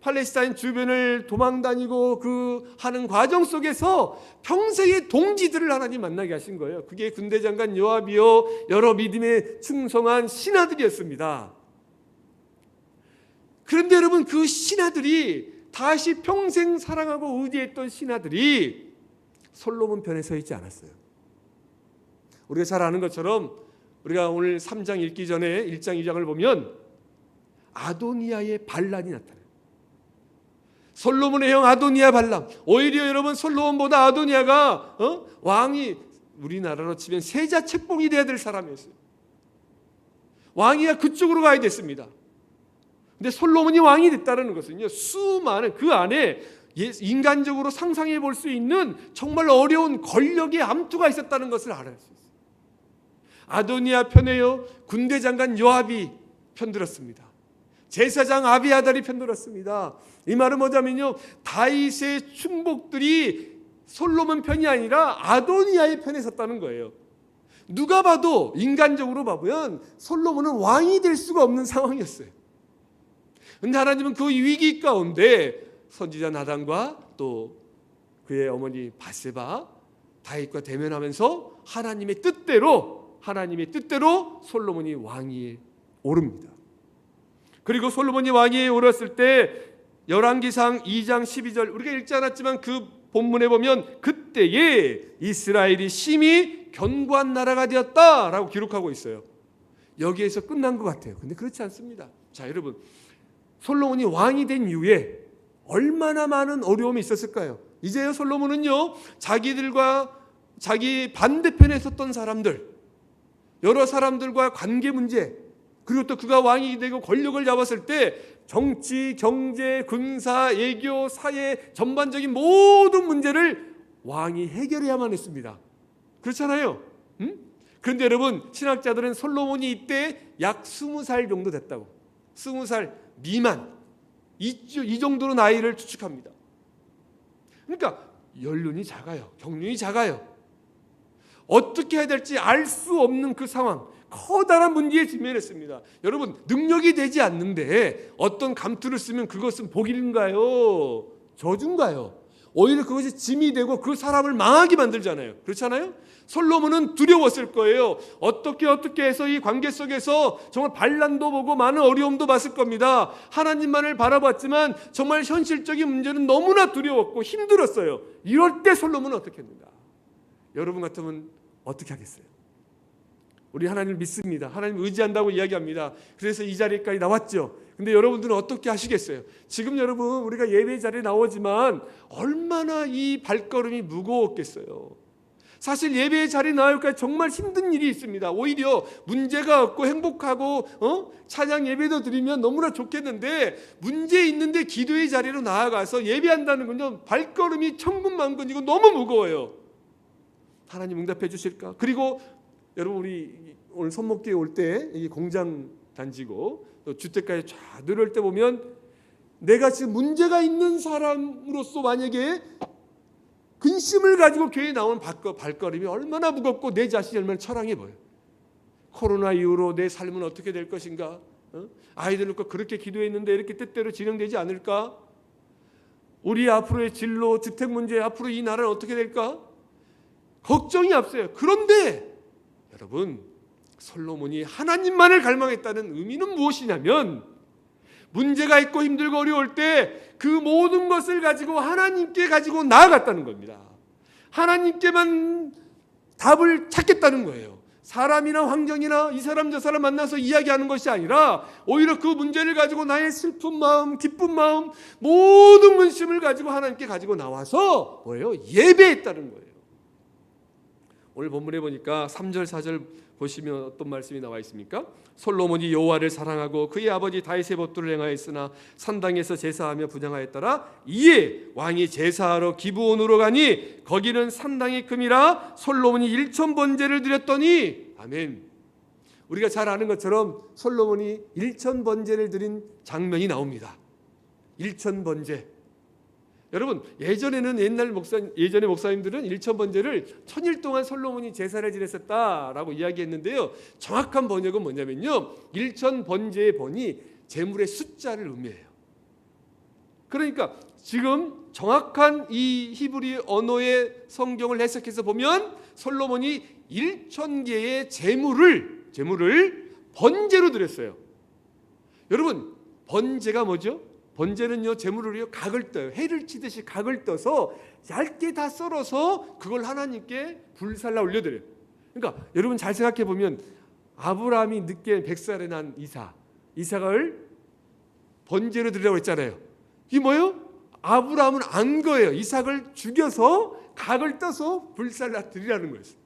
팔레스타인 주변을 도망다니고 그 하는 과정 속에서 평생의 동지들을 하나님 만나게 하신 거예요. 그게 군대장관 요압이요, 여러 믿음에 충성한 신하들이었습니다. 그런데 여러분, 그 신하들이, 다시 평생 사랑하고 의지했던 신하들이 솔로몬 편에 서 있지 않았어요. 우리가 잘 아는 것처럼 우리가 오늘 3장 읽기 전에 1장 2장을 보면 아도니아의 반란이 나타나요. 솔로몬의 형 아도니아 반란. 오히려 여러분, 솔로몬보다 아도니아가 왕이, 우리나라로 치면 세자 책봉이 돼야 될 사람이었어요. 왕이야 그쪽으로 가야 됐습니다. 근데 솔로몬이 왕이 됐다는 것은요, 수많은 그 안에 인간적으로 상상해 볼 수 있는 정말 어려운 권력의 암투가 있었다는 것을 알아야 수 있어요. 아도니아 편에요 군대 장관 요압이 편들었습니다. 제사장 아비아달이 편들었습니다. 이 말은 뭐냐면요, 다윗의 충복들이 솔로몬 편이 아니라 아도니아의 편에 섰다는 거예요. 누가 봐도 인간적으로 보면 솔로몬은 왕이 될 수가 없는 상황이었어요. 그런데 하나님은 그 위기 가운데 선지자 나단과 또 그의 어머니 바세바 다윗과 대면하면서 하나님의 뜻대로 솔로몬이 왕위에 오릅니다. 그리고 솔로몬이 왕위에 오랐을 때 열왕기상 2장 12절 우리가 읽지 않았지만 그 본문에 보면 그때에 이스라엘이 심히 견고한 나라가 되었다라고 기록하고 있어요. 여기에서 끝난 것 같아요. 근데 그렇지 않습니다. 자, 여러분, 솔로몬이 왕이 된 이후에 얼마나 많은 어려움이 있었을까요? 이제요 솔로몬은요 자기들과 자기 반대편에 섰던 사람들, 여러 사람들과 관계 문제, 그리고 또 그가 왕이 되고 권력을 잡았을 때 정치, 경제, 군사, 외교, 사회 전반적인 모든 문제를 왕이 해결해야만 했습니다. 그렇잖아요. 그런데 여러분, 신학자들은 솔로몬이 이때 약 20살 정도 됐다고, 20살 미만, 이 정도로 나이를 추측합니다. 그러니까 연륜이 작아요. 경륜이 작아요. 어떻게 해야 될지 알 수 없는 그 상황, 커다란 문제에 직면했습니다. 여러분, 능력이 되지 않는데 어떤 감투를 쓰면 그것은 복인가요? 저주인가요? 오히려 그것이 짐이 되고 그 사람을 망하게 만들잖아요. 그렇잖아요? 솔로몬은 두려웠을 거예요. 어떻게 해서 이 관계 속에서 정말 반란도 보고 많은 어려움도 봤을 겁니다. 하나님만을 바라봤지만 정말 현실적인 문제는 너무나 두려웠고 힘들었어요. 이럴 때 솔로몬은 어떻게 했는가? 여러분 같으면 어떻게 하겠어요? 우리 하나님을 믿습니다. 하나님 의지한다고 이야기합니다. 그래서 이 자리까지 나왔죠. 근데 여러분들은 어떻게 하시겠어요? 지금 여러분 우리가 예배 자리에 나오지만 얼마나 이 발걸음이 무거웠겠어요. 사실 예배 자리에 나올까지 정말 힘든 일이 있습니다. 오히려 문제가 없고 행복하고 찬양 예배도 드리면 너무나 좋겠는데, 문제 있는데 기도의 자리로 나아가서 예배한다는 건요 발걸음이 천군만군이고 너무 무거워요. 하나님 응답해 주실까? 그리고 여러분, 우리 오늘 손목교회 올 때 이 공장 단지고 또 주택가에 쫙 내려올 때 보면 내가 지금 문제가 있는 사람으로서 만약에 근심을 가지고 교회에 나온 발걸음이 얼마나 무겁고 내 자신이 얼마나 처량해 보여요. 코로나 이후로 내 삶은 어떻게 될 것인가? 아이들 놓고 그렇게 기도했는데 이렇게 뜻대로 진행되지 않을까? 우리 앞으로의 진로, 주택 문제, 앞으로 이 나라는 어떻게 될까? 걱정이 앞서요. 그런데 여러분, 솔로몬이 하나님만을 갈망했다는 의미는 무엇이냐면, 문제가 있고 힘들고 어려울 때 그 모든 것을 가지고 하나님께 가지고 나아갔다는 겁니다. 하나님께만 답을 찾겠다는 거예요. 사람이나 환경이나 이 사람 저 사람 만나서 이야기하는 것이 아니라 오히려 그 문제를 가지고 나의 슬픈 마음, 기쁜 마음, 모든 근심을 가지고 하나님께 가지고 나와서 뭐예요? 예배했다는 거예요. 오늘 본문에 보니까 3절 4절 보시면 어떤 말씀이 나와 있습니까? 솔로몬이 여호와를 사랑하고 그의 아버지 다윗의 법도를 행하였으나 산당에서 제사하며 분향하였더라. 이에 왕이 제사하러 기브온으로 가니 거기는 산당이 큼이라 솔로몬이 1000번제를 드렸더니, 아멘. 우리가 잘 아는 것처럼 솔로몬이 1000번제를 드린 장면이 나옵니다. 1000번제. 여러분, 예전에 목사님들은 1000번제를 1000일 동안 솔로몬이 제사를 지냈었다라고 이야기했는데요. 정확한 번역은 뭐냐면요, 1000번제의 번이 제물의 숫자를 의미해요. 그러니까 지금 정확한 이 히브리 언어의 성경을 해석해서 보면 솔로몬이 1000개의 제물을 번제로 드렸어요. 여러분, 번제가 뭐죠? 번제는요, 제물을요 각을 떠요. 해를 치듯이 각을 떠서 얇게 다 썰어서 그걸 하나님께 불살라 올려드려요. 그러니까 여러분 잘 생각해 보면 아브라함이 늦게 100살에 난 이삭을 번제로 드리라고 했잖아요. 이게 뭐예요? 아브라함은 안 거예요. 이삭을 죽여서 각을 떠서 불살라 드리라는 거였어요.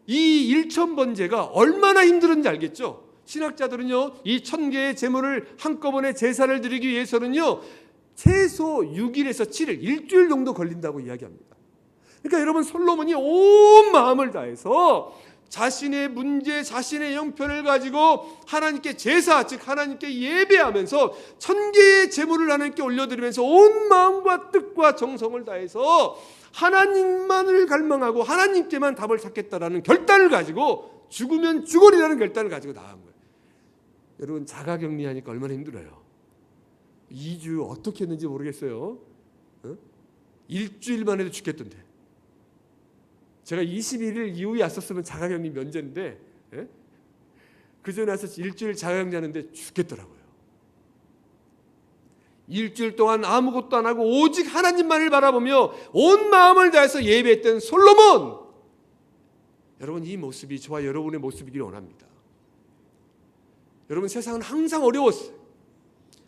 이 1000번제가 얼마나 힘들었는지 알겠죠? 신학자들은요, 이 1000개의 제물을 한꺼번에 제사를 드리기 위해서는요, 최소 6일에서 7일, 일주일 정도 걸린다고 이야기합니다. 그러니까 여러분, 솔로몬이 온 마음을 다해서 자신의 문제, 자신의 형편을 가지고 하나님께 제사, 즉 하나님께 예배하면서 1000개의 제물을 하나님께 올려드리면서 온 마음과 뜻과 정성을 다해서 하나님만을 갈망하고 하나님께만 답을 찾겠다라는 결단을 가지고 죽으면 죽으리라는 결단을 가지고 나간 거예요. 여러분, 자가격리하니까 얼마나 힘들어요. 2주 어떻게 했는지 모르겠어요. 일주일만 해도 죽겠던데. 제가 21일 이후에 왔었으면 자가격리 면제인데, 그전에 와서 일주일 자가격리 하는데 죽겠더라고요. 일주일 동안 아무것도 안 하고 오직 하나님만을 바라보며 온 마음을 다해서 예배했던 솔로몬. 여러분, 이 모습이 저와 여러분의 모습이길 원합니다. 여러분, 세상은 항상 어려웠어요.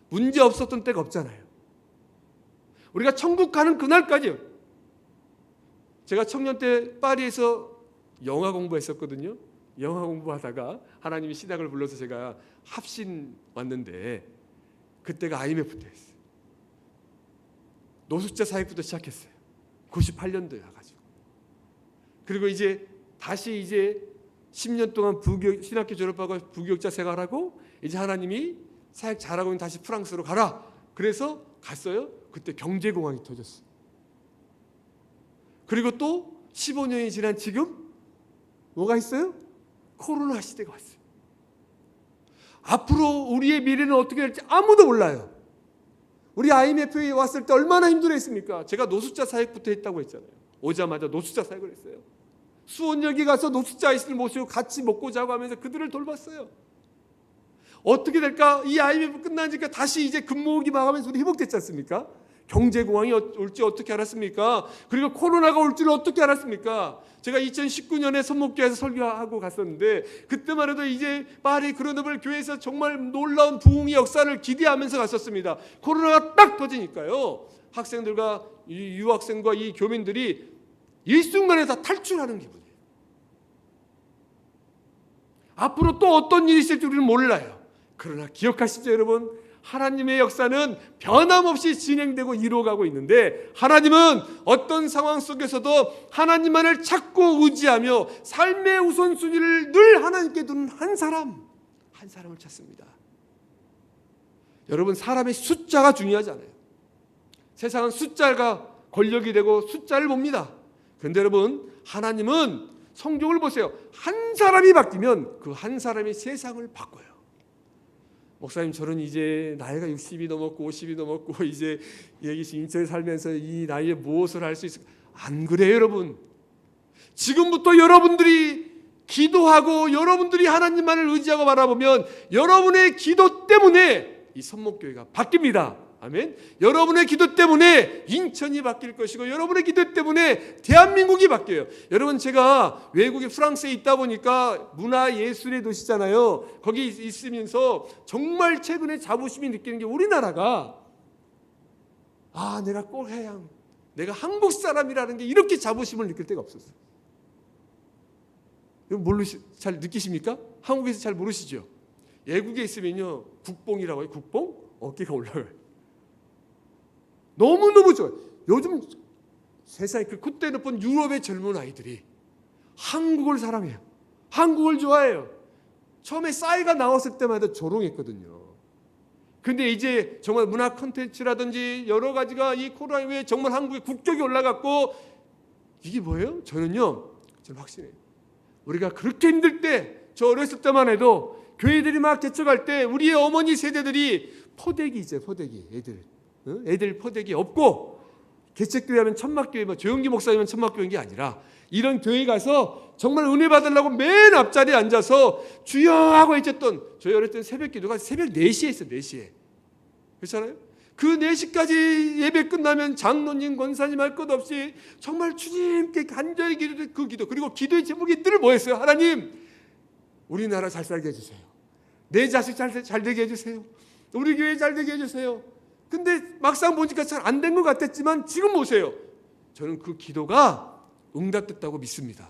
문제 없었던 때가 없잖아요. 우리가 천국 가는 그날까지요. 제가 청년 때 파리에서 영화 공부했었거든요. 영화 공부하다가 하나님이 신학을 불러서 제가 합신 왔는데 그때가 IMF 때였어요. 노숙자 사역부터 시작했어요. 98년도에 와가지고. 그리고 이제 다시 이제 10년 동안 신학교 졸업하고 부교육자 생활하고 이제 하나님이 사역 잘하고 있는 다시 프랑스로 가라. 그래서 갔어요. 그때 경제공황이 터졌어요. 그리고 또 15년이 지난 지금 뭐가 있어요? 코로나 시대가 왔어요. 앞으로 우리의 미래는 어떻게 될지 아무도 몰라요. 우리 IMF에 왔을 때 얼마나 힘들었습니까? 제가 노숙자 사역부터 했다고 했잖아요. 오자마자 노숙자 사역을 했어요. 수원역에 가서 노숙자 아이들을 모시고 같이 먹고 자고 하면서 그들을 돌봤어요. 어떻게 될까? 이 IMF 끝나니까 다시 이제 근무기 망하면서 우리 회복됐지 않습니까? 경제공황이 올지 어떻게 알았습니까? 그리고 코로나가 올 줄 어떻게 알았습니까? 제가 2019년에 선목교회에서 설교하고 갔었는데 그때만 해도 이제 파리 그르노블 교회에서 정말 놀라운 부흥의 역사를 기대하면서 갔었습니다. 코로나가 딱 터지니까요. 학생들과 이 유학생과 이 교민들이 일순간에 다 탈출하는 기분이에요. 앞으로 또 어떤 일이 있을지 우리는 몰라요. 그러나 기억하시죠, 여러분? 하나님의 역사는 변함없이 진행되고 이루어가고 있는데 하나님은 어떤 상황 속에서도 하나님만을 찾고 의지하며 삶의 우선순위를 늘 하나님께 두는 한 사람을 찾습니다. 여러분, 사람의 숫자가 중요하지 않아요. 세상은 숫자가 권력이 되고 숫자를 봅니다. 그런데 여러분, 하나님은 성경을 보세요. 한 사람이 바뀌면 그 한 사람이 세상을 바꿔요. 목사님, 저는 이제 나이가 60이 넘었고 50이 넘었고 이제 여기 인천에 살면서 이 나이에 무엇을 할 수 있을까? 안 그래요, 여러분. 지금부터 여러분들이 기도하고 여러분들이 하나님만을 의지하고 바라보면 여러분의 기도 때문에 이 선목교회가 바뀝니다. 아멘. 여러분의 기도 때문에 인천이 바뀔 것이고 여러분의 기도 때문에 대한민국이 바뀌어요. 여러분, 제가 외국에 프랑스에 있다 보니까 문화예술의 도시잖아요. 거기 있으면서 정말 최근에 자부심이 느끼는 게 우리나라가 내가 꼴해양, 내가 한국 사람이라는 게 이렇게 자부심을 느낄 때가 없었어요. 여러분, 잘 느끼십니까? 한국에서 잘 모르시죠? 외국에 있으면요, 국뽕이라고 해요. 국뽕? 어깨가 올라가요. 너무너무 좋아요. 요즘 세상에 그 콧대 높은 유럽의 젊은 아이들이 한국을 사랑해요. 한국을 좋아해요. 처음에 싸이가 나왔을 때만 해도 조롱했거든요. 근데 이제 정말 문화 콘텐츠라든지 여러 가지가 이 코로나 이후에 정말 한국의 국격이 올라갔고, 이게 뭐예요? 저는 확신해요. 우리가 그렇게 힘들 때, 저 어렸을 때만 해도 교회들이 막 개척할 때 우리의 어머니 세대들이 포대기죠, 포대기. 애들 포대기 없고 개척교회 하면 천막교회, 조영기 목사님은 천막교회인 게 아니라 이런 교회 가서 정말 은혜 받으려고 맨 앞자리에 앉아서 주여 하고 있었던, 저희 어릴 때 새벽 기도가 새벽 4시에 있어요. 4시에. 그렇잖아요? 그 4시까지 예배 끝나면 장로님, 권사님 할 것 없이 정말 주님께 간절히 기도된 그 기도, 그리고 기도의 제목이 늘 뭐였어요? 하나님, 우리나라 잘 살게 해주세요. 내 자식 잘 되게 해주세요. 우리 교회 잘 되게 해주세요. 근데 막상 보니까 잘 안 된 것 같았지만 지금 보세요. 저는 그 기도가 응답됐다고 믿습니다.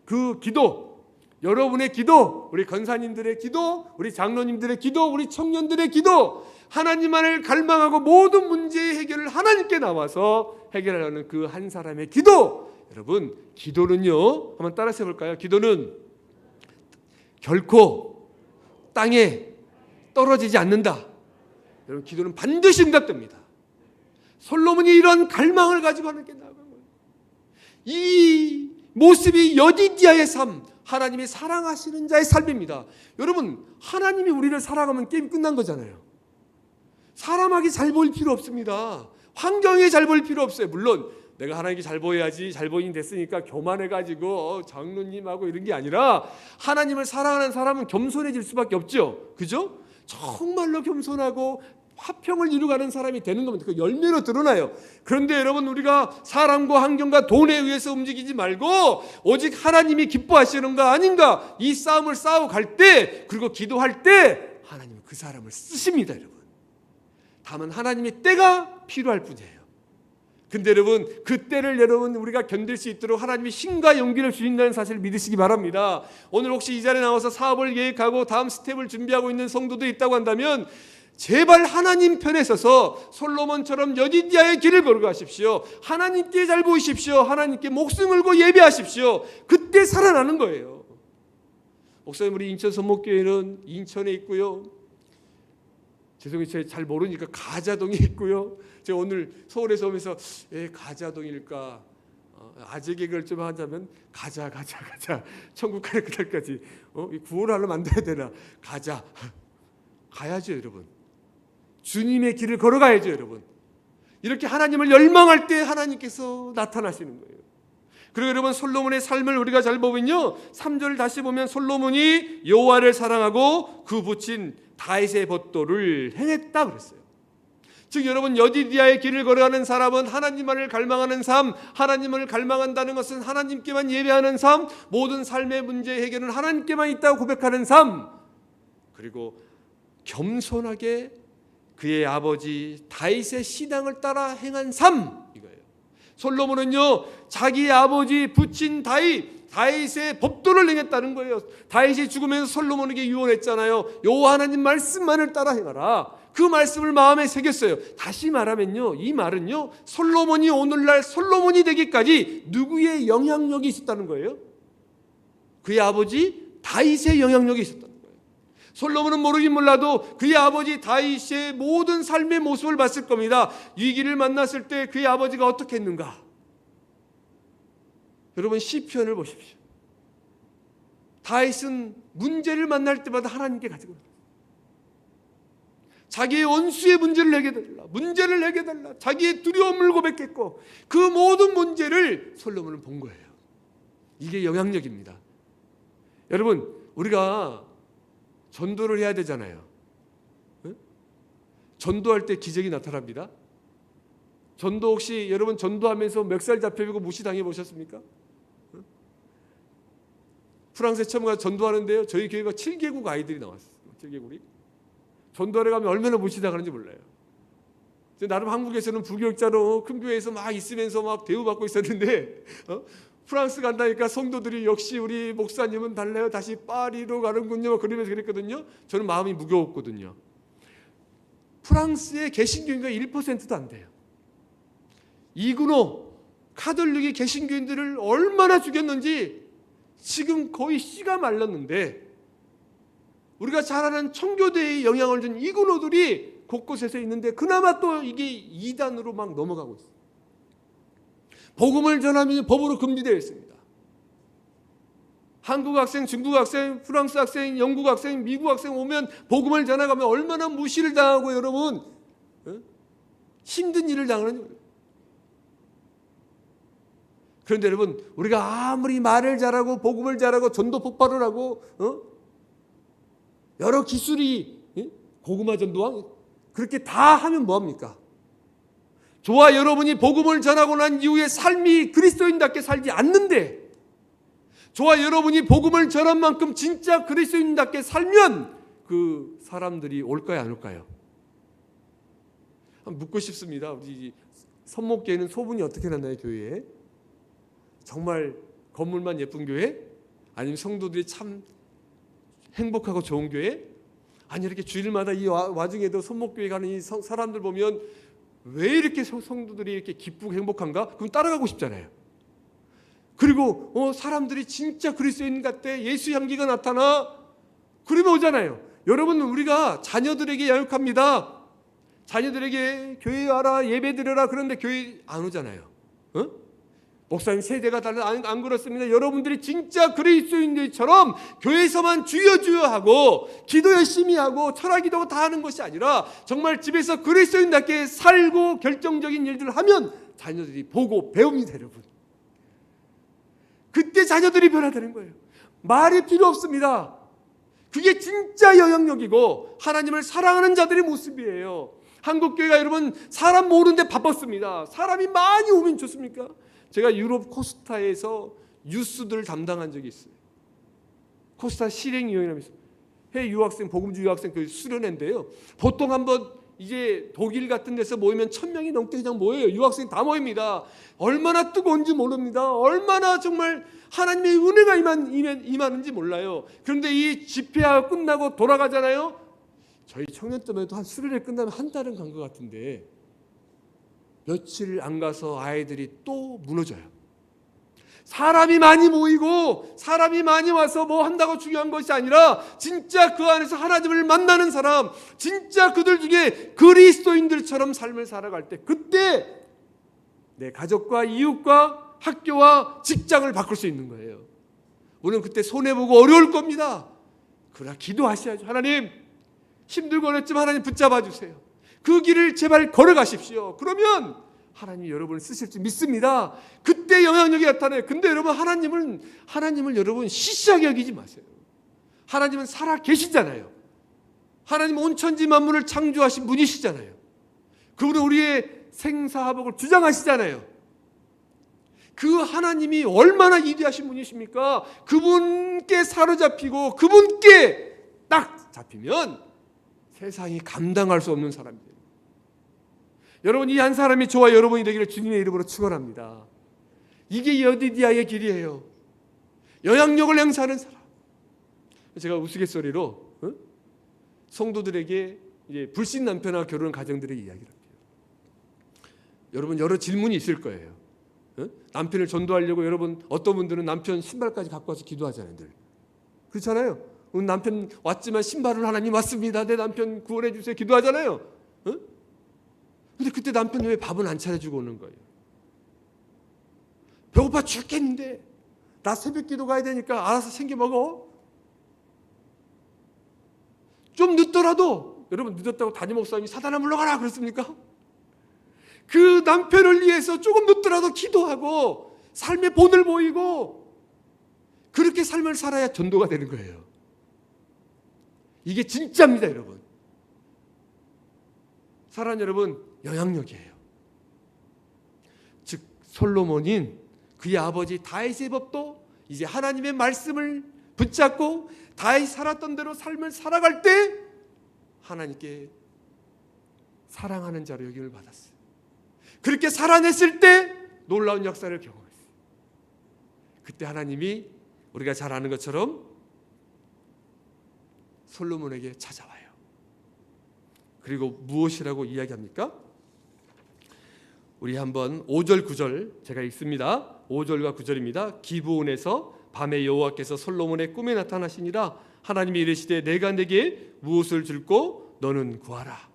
그 기도, 여러분의 기도, 우리 권사님들의 기도, 우리 장로님들의 기도, 우리 청년들의 기도, 하나님만을 갈망하고 모든 문제의 해결을 하나님께 나와서 해결하려는 그 한 사람의 기도. 여러분, 기도는요, 한번 따라서 해볼까요? 기도는 결코 땅에 떨어지지 않는다. 여러분, 기도는 반드시 응답됩니다. 솔로몬이 이런 갈망을 가지고 하나님께 나아간 거예요. 이 모습이 여디디아의 삶, 하나님이 사랑하시는 자의 삶입니다. 여러분, 하나님이 우리를 사랑하면 게임 끝난 거잖아요. 사람에게 잘 보일 필요 없습니다. 환경에 잘 보일 필요 없어요. 물론 내가 하나님께 잘 보여야지, 잘 보인 됐으니까 교만해가지고 장로님하고 이런 게 아니라, 하나님을 사랑하는 사람은 겸손해질 수밖에 없죠. 그죠? 정말로 겸손하고 화평을 이루가는 사람이 되는 겁니다. 그 열매로 드러나요. 그런데 여러분, 우리가 사람과 환경과 돈에 의해서 움직이지 말고 오직 하나님이 기뻐하시는 거 아닌가, 이 싸움을 싸워갈 때, 그리고 기도할 때 하나님은 그 사람을 쓰십니다. 여러분, 다만 하나님의 때가 필요할 뿐이에요. 근데 여러분, 그 때를 여러분 우리가 견딜 수 있도록 하나님이 힘과 용기를 주신다는 사실을 믿으시기 바랍니다. 오늘 혹시 이 자리에 나와서 사업을 계획하고 다음 스텝을 준비하고 있는 성도도 있다고 한다면, 제발 하나님 편에 서서 솔로몬처럼 여디디아의 길을 걸어가십시오. 하나님께 잘 보이십시오. 하나님께 목숨 걸고 예배하십시오. 그때 살아나는 거예요. 목사님, 우리 인천 선목교회는 인천에 있고요. 죄송해요, 제가 잘 모르니까 가자동에 있고요. 제가 오늘 서울에서 오면서 가자동일까, 아재 개그를 좀 하자면 가자 천국 가는 그날까지 구원을 하려면 안 돼야 되나, 가야죠. 여러분, 주님의 길을 걸어가야죠. 여러분, 이렇게 하나님을 열망할 때 하나님께서 나타나시는 거예요. 그리고 여러분, 솔로몬의 삶을 우리가 잘 보면요, 3절을 다시 보면 솔로몬이 여호와를 사랑하고 그 붙인 다윗의 법도를 행했다 그랬어요. 즉 여러분, 여디디아의 길을 걸어가는 사람은 하나님만을 갈망하는 삶, 하나님을 갈망한다는 것은 하나님께만 예배하는 삶, 모든 삶의 문제 해결은 하나님께만 있다고 고백하는 삶, 그리고 겸손하게 그의 아버지 다윗의 신앙을 따라 행한 삶, 이거예요. 솔로몬은요, 자기 아버지 붙인 다윗의 법도를 행했다는 거예요. 다윗이 죽으면서 솔로몬에게 유언했잖아요. 여호와 하나님 말씀만을 따라 행하라. 그 말씀을 마음에 새겼어요. 다시 말하면요, 이 말은요, 솔로몬이 오늘날 솔로몬이 되기까지 누구의 영향력이 있었다는 거예요? 그의 아버지 다윗의 영향력이 있었다는 거예요. 솔로몬은 모르긴 몰라도 그의 아버지 다윗의 모든 삶의 모습을 봤을 겁니다. 위기를 만났을 때 그의 아버지가 어떻게 했는가. 여러분, 시편을 보십시오. 다윗은 문제를 만날 때마다 하나님께 가지고 자기의 원수의 문제를 해결해달라, 자기의 두려움을 고백했고, 그 모든 문제를 솔로몬은 본 거예요. 이게 영향력입니다. 여러분, 우리가 전도를 해야 되잖아요. 전도할 때 기적이 나타납니다. 전도 혹시 여러분 전도하면서 멱살 잡혀보고 무시당해 보셨습니까? 프랑스에 처음 가서 전도하는데요, 저희 교회가 7개국 아이들이 나왔어요. 7개국이 전도하러 가면 얼마나 무시당하는지 몰라요. 나름 한국에서는 부교육자로 큰 교회에서 막 있으면서 막 대우받고 있었는데, 프랑스 간다니까 성도들이 역시 우리 목사님은 달라요, 다시 파리로 가는군요, 그러면서 그랬거든요. 저는 마음이 무거웠거든요. 프랑스의 개신교인가 1%도 안 돼요. 이구노 카톨릭이 개신교인들을 얼마나 죽였는지 지금 거의 씨가 말랐는데, 우리가 잘 아는 청교도에 영향을 준 이구노들이 곳곳에서 있는데 그나마 또 이게 이단으로 막 넘어가고 있어요. 복음을 전하면 법으로 금지되어 있습니다. 한국 학생, 중국 학생, 프랑스 학생, 영국 학생, 미국 학생 오면 복음을 전하가면 얼마나 무시를 당하고 여러분 힘든 일을 당하는 거예요. 그런데 여러분, 우리가 아무리 말을 잘하고 복음을 잘하고 전도 폭발을 하고 여러 기술이 고구마 전도왕 그렇게 다 하면 뭐합니까? 저와 여러분이 복음을 전하고 난 이후에 삶이 그리스도인답게 살지 않는데, 저와 여러분이 복음을 전한 만큼 진짜 그리스도인답게 살면 그 사람들이 올까요, 안 올까요? 한번 묻고 싶습니다. 우리 선목교회는 소문이 어떻게 났나요, 교회에? 정말 건물만 예쁜 교회? 아니면 성도들이 참 행복하고 좋은 교회? 아니 이렇게 주일마다 이 와중에도 손목교회 가는 이 사람들 보면 왜 이렇게 성도들이 이렇게 기쁘고 행복한가? 그럼 따라가고 싶잖아요. 그리고 사람들이 진짜 그리스도인 같대, 예수 향기가 나타나, 그러면 오잖아요. 여러분, 우리가 자녀들에게 양육합니다. 자녀들에게 교회 와라, 예배 드려라. 그런데 교회 안 오잖아요. 목사님 세대가 달라. 안 그렇습니다. 여러분들이 진짜 그리스도인들처럼 교회에서만 주여 주여 하고 기도 열심히 하고 철학 기도하고 다 하는 것이 아니라 정말 집에서 그리스도인답게 살고 결정적인 일들을 하면 자녀들이 보고 배웁니다, 여러분. 그때 자녀들이 변화되는 거예요. 말이 필요 없습니다. 그게 진짜 영향력이고 하나님을 사랑하는 자들의 모습이에요. 한국교회가 여러분 사람 모으는데 바빴습니다. 사람이 많이 오면 좋습니까? 제가 유럽 코스타에서 유스들을 담당한 적이 있어요. 코스타 실행위원이라면서 해외 유학생, 복음주 유학생 그 수련회인데요. 보통 한번 이제 독일 같은 데서 모이면 1000명이 넘게 그냥 모여요. 유학생 다 모입니다. 얼마나 뜨거운지 모릅니다. 얼마나 정말 하나님의 은혜가 임하는지 몰라요. 그런데 이 집회가 끝나고 돌아가잖아요. 저희 청년 때문에도 한 수련회 끝나면 한 달은 간 것 같은데 며칠 안 가서 아이들이 또 무너져요. 사람이 많이 모이고 사람이 많이 와서 뭐 한다고 중요한 것이 아니라 진짜 그 안에서 하나님을 만나는 사람, 진짜 그들 중에 그리스도인들처럼 삶을 살아갈 때 그때 내 가족과 이웃과 학교와 직장을 바꿀 수 있는 거예요. 물론 그때 손해보고 어려울 겁니다. 그러나 기도하셔야죠. 하나님, 힘들고 어렵지만 하나님 붙잡아 주세요. 그 길을 제발 걸어가십시오. 그러면 하나님이 여러분을 쓰실 줄 믿습니다. 그때 영향력이 나타나요. 근데 여러분, 하나님을 여러분 시시하게 여기지 마세요. 하나님은 살아 계시잖아요. 하나님은 온 천지 만물을 창조하신 분이시잖아요. 그분은 우리의 생사화복을 주장하시잖아요. 그 하나님이 얼마나 위대하신 분이십니까? 그분께 사로잡히고 그분께 딱 잡히면 세상이 감당할 수 없는 사람이에요. 여러분, 이 한 사람이 저와 여러분이 되기를 주님의 이름으로 축원합니다. 이게 여디디아의 길이에요. 영향력을 행사하는 사람. 제가 우스갯소리로 성도들에게 이제 불신 남편과 결혼한 가정들에게 이야기를 합니다. 여러분, 여러 질문이 있을 거예요. 남편을 전도하려고 여러분 어떤 분들은 남편 신발까지 갖고 와서 기도하잖아요. 늘. 그렇잖아요. 남편 왔지만 신발을 하나님 왔습니다. 내 남편 구원해 주세요. 기도하잖아요. 근데 그때 남편이 왜 밥은 안 차려주고 오는 거예요? 배고파 죽겠는데 나 새벽 기도 가야 되니까 알아서 챙겨 먹어. 좀 늦더라도, 여러분 늦었다고 담임 목사님이 사단아 물러가라 그랬습니까? 그 남편을 위해서 조금 늦더라도 기도하고 삶의 본을 보이고 그렇게 삶을 살아야 전도가 되는 거예요. 이게 진짜입니다, 여러분. 사랑 여러분, 영향력이에요. 즉 솔로몬인 그의 아버지 다윗의 법도 이제 하나님의 말씀을 붙잡고 다윗 살았던 대로 삶을 살아갈 때 하나님께 사랑하는 자로 여김을 받았어요. 그렇게 살아냈을 때 놀라운 역사를 경험했어요. 그때 하나님이 우리가 잘 아는 것처럼 솔로몬에게 찾아와요. 그리고 무엇이라고 이야기합니까? 우리 한번 5절 9절 제가 읽습니다. 5절과 9절입니다. 기브온에서 밤에 여호와께서 솔로몬의 꿈에 나타나시니라. 하나님이 이르시되 내가 내게 무엇을 줄고 너는 구하라.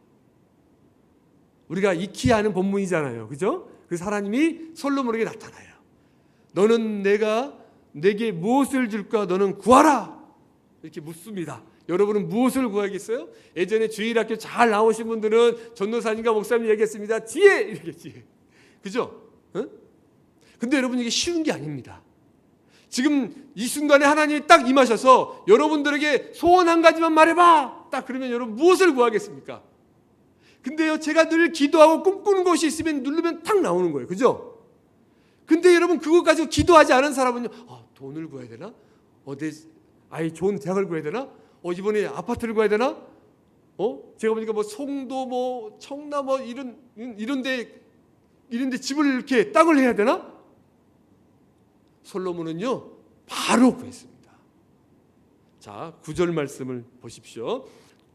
우리가 익히 아는 본문이잖아요. 그죠? 그래서 하나님이 솔로몬에게 나타나요. 너는 내게 무엇을 줄까? 너는 구하라. 이렇게 묻습니다. 여러분은 무엇을 구하겠어요? 예전에 주일학교 잘 나오신 분들은 전도사님과 목사님 얘기했습니다. 지혜! 이렇게 지혜. 그죠? 근데 여러분, 이게 쉬운 게 아닙니다. 지금 이 순간에 하나님이 딱 임하셔서 여러분들에게 소원 한 가지만 말해봐. 딱 그러면 여러분 무엇을 구하겠습니까? 근데요, 제가 늘 기도하고 꿈꾸는 것이 있으면 누르면 탁 나오는 거예요. 그죠? 근데 여러분, 그거 가지고 기도하지 않은 사람은요, 돈을 구해야 되나? 내 아이 좋은 대학을 구해야 되나? 이번에 아파트를 구해야 되나? 제가 보니까 뭐 송도 뭐 청남 뭐 이런데 집을 이렇게 땅을 해야 되나? 솔로몬은요 바로 구했습니다. 자, 9절 말씀을 보십시오.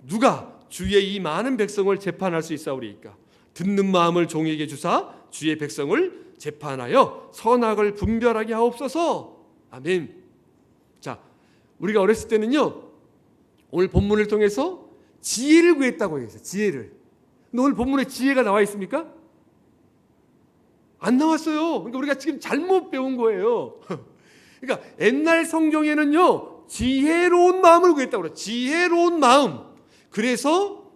누가 주의 이 많은 백성을 재판할 수 있사오리이까? 듣는 마음을 종에게 주사 주의 백성을 재판하여 선악을 분별하게 하옵소서. 아멘. 자, 우리가 어렸을 때는요, 오늘 본문을 통해서 지혜를 구했다고 했어요. 지혜를. 근데 오늘 본문에 지혜가 나와 있습니까? 안 나왔어요. 그러니까 우리가 지금 잘못 배운 거예요. 그러니까 옛날 성경에는요, 지혜로운 마음을 구했다고 그래요. 지혜로운 마음. 그래서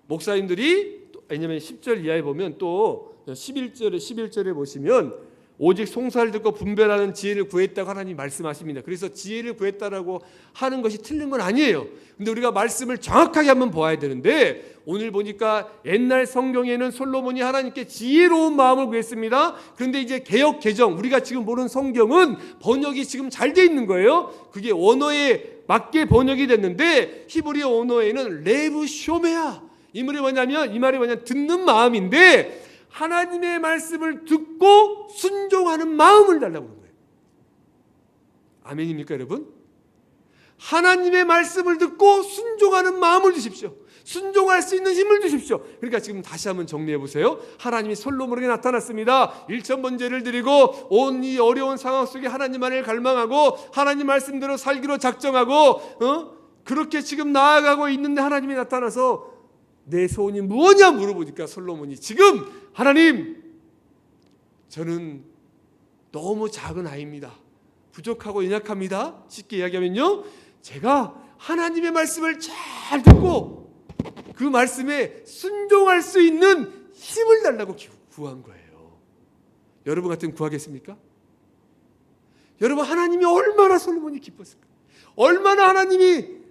목사님들이, 왜냐면 10절 이하에 보면 또 11절에 보시면 오직 송사를 듣고 분별하는 지혜를 구했다고 하나님 말씀하십니다. 그래서 지혜를 구했다라고 하는 것이 틀린 건 아니에요. 근데 우리가 말씀을 정확하게 한번 보아야 되는데, 오늘 보니까 옛날 성경에는 솔로몬이 하나님께 지혜로운 마음을 구했습니다. 그런데 이제 개역 개정, 우리가 지금 보는 성경은 번역이 지금 잘 돼 있는 거예요. 그게 원어에 맞게 번역이 됐는데, 히브리어 원어에는 레브 쇼메아, 이 말이 뭐냐면 듣는 마음인데, 하나님의 말씀을 듣고 순종하는 마음을 달라고 그러는 거예요. 아멘입니까, 여러분? 하나님의 말씀을 듣고 순종하는 마음을 주십시오. 순종할 수 있는 힘을 주십시오. 그러니까 지금 다시 한번 정리해 보세요. 하나님이 솔로몬에게 나타났습니다. 1,000번제를 드리고 온 이 어려운 상황 속에 하나님만을 갈망하고 하나님 말씀대로 살기로 작정하고 그렇게 지금 나아가고 있는데, 하나님이 나타나서 내 소원이 무엇이냐 물어보니까 솔로몬이 지금, 하나님, 저는 너무 작은 아이입니다. 부족하고 연약합니다. 쉽게 이야기하면요, 제가 하나님의 말씀을 잘 듣고 그 말씀에 순종할 수 있는 힘을 달라고 구한 거예요. 여러분 같으면 구하겠습니까? 여러분, 하나님이 얼마나 솔로몬이 기뻤을까요? 얼마나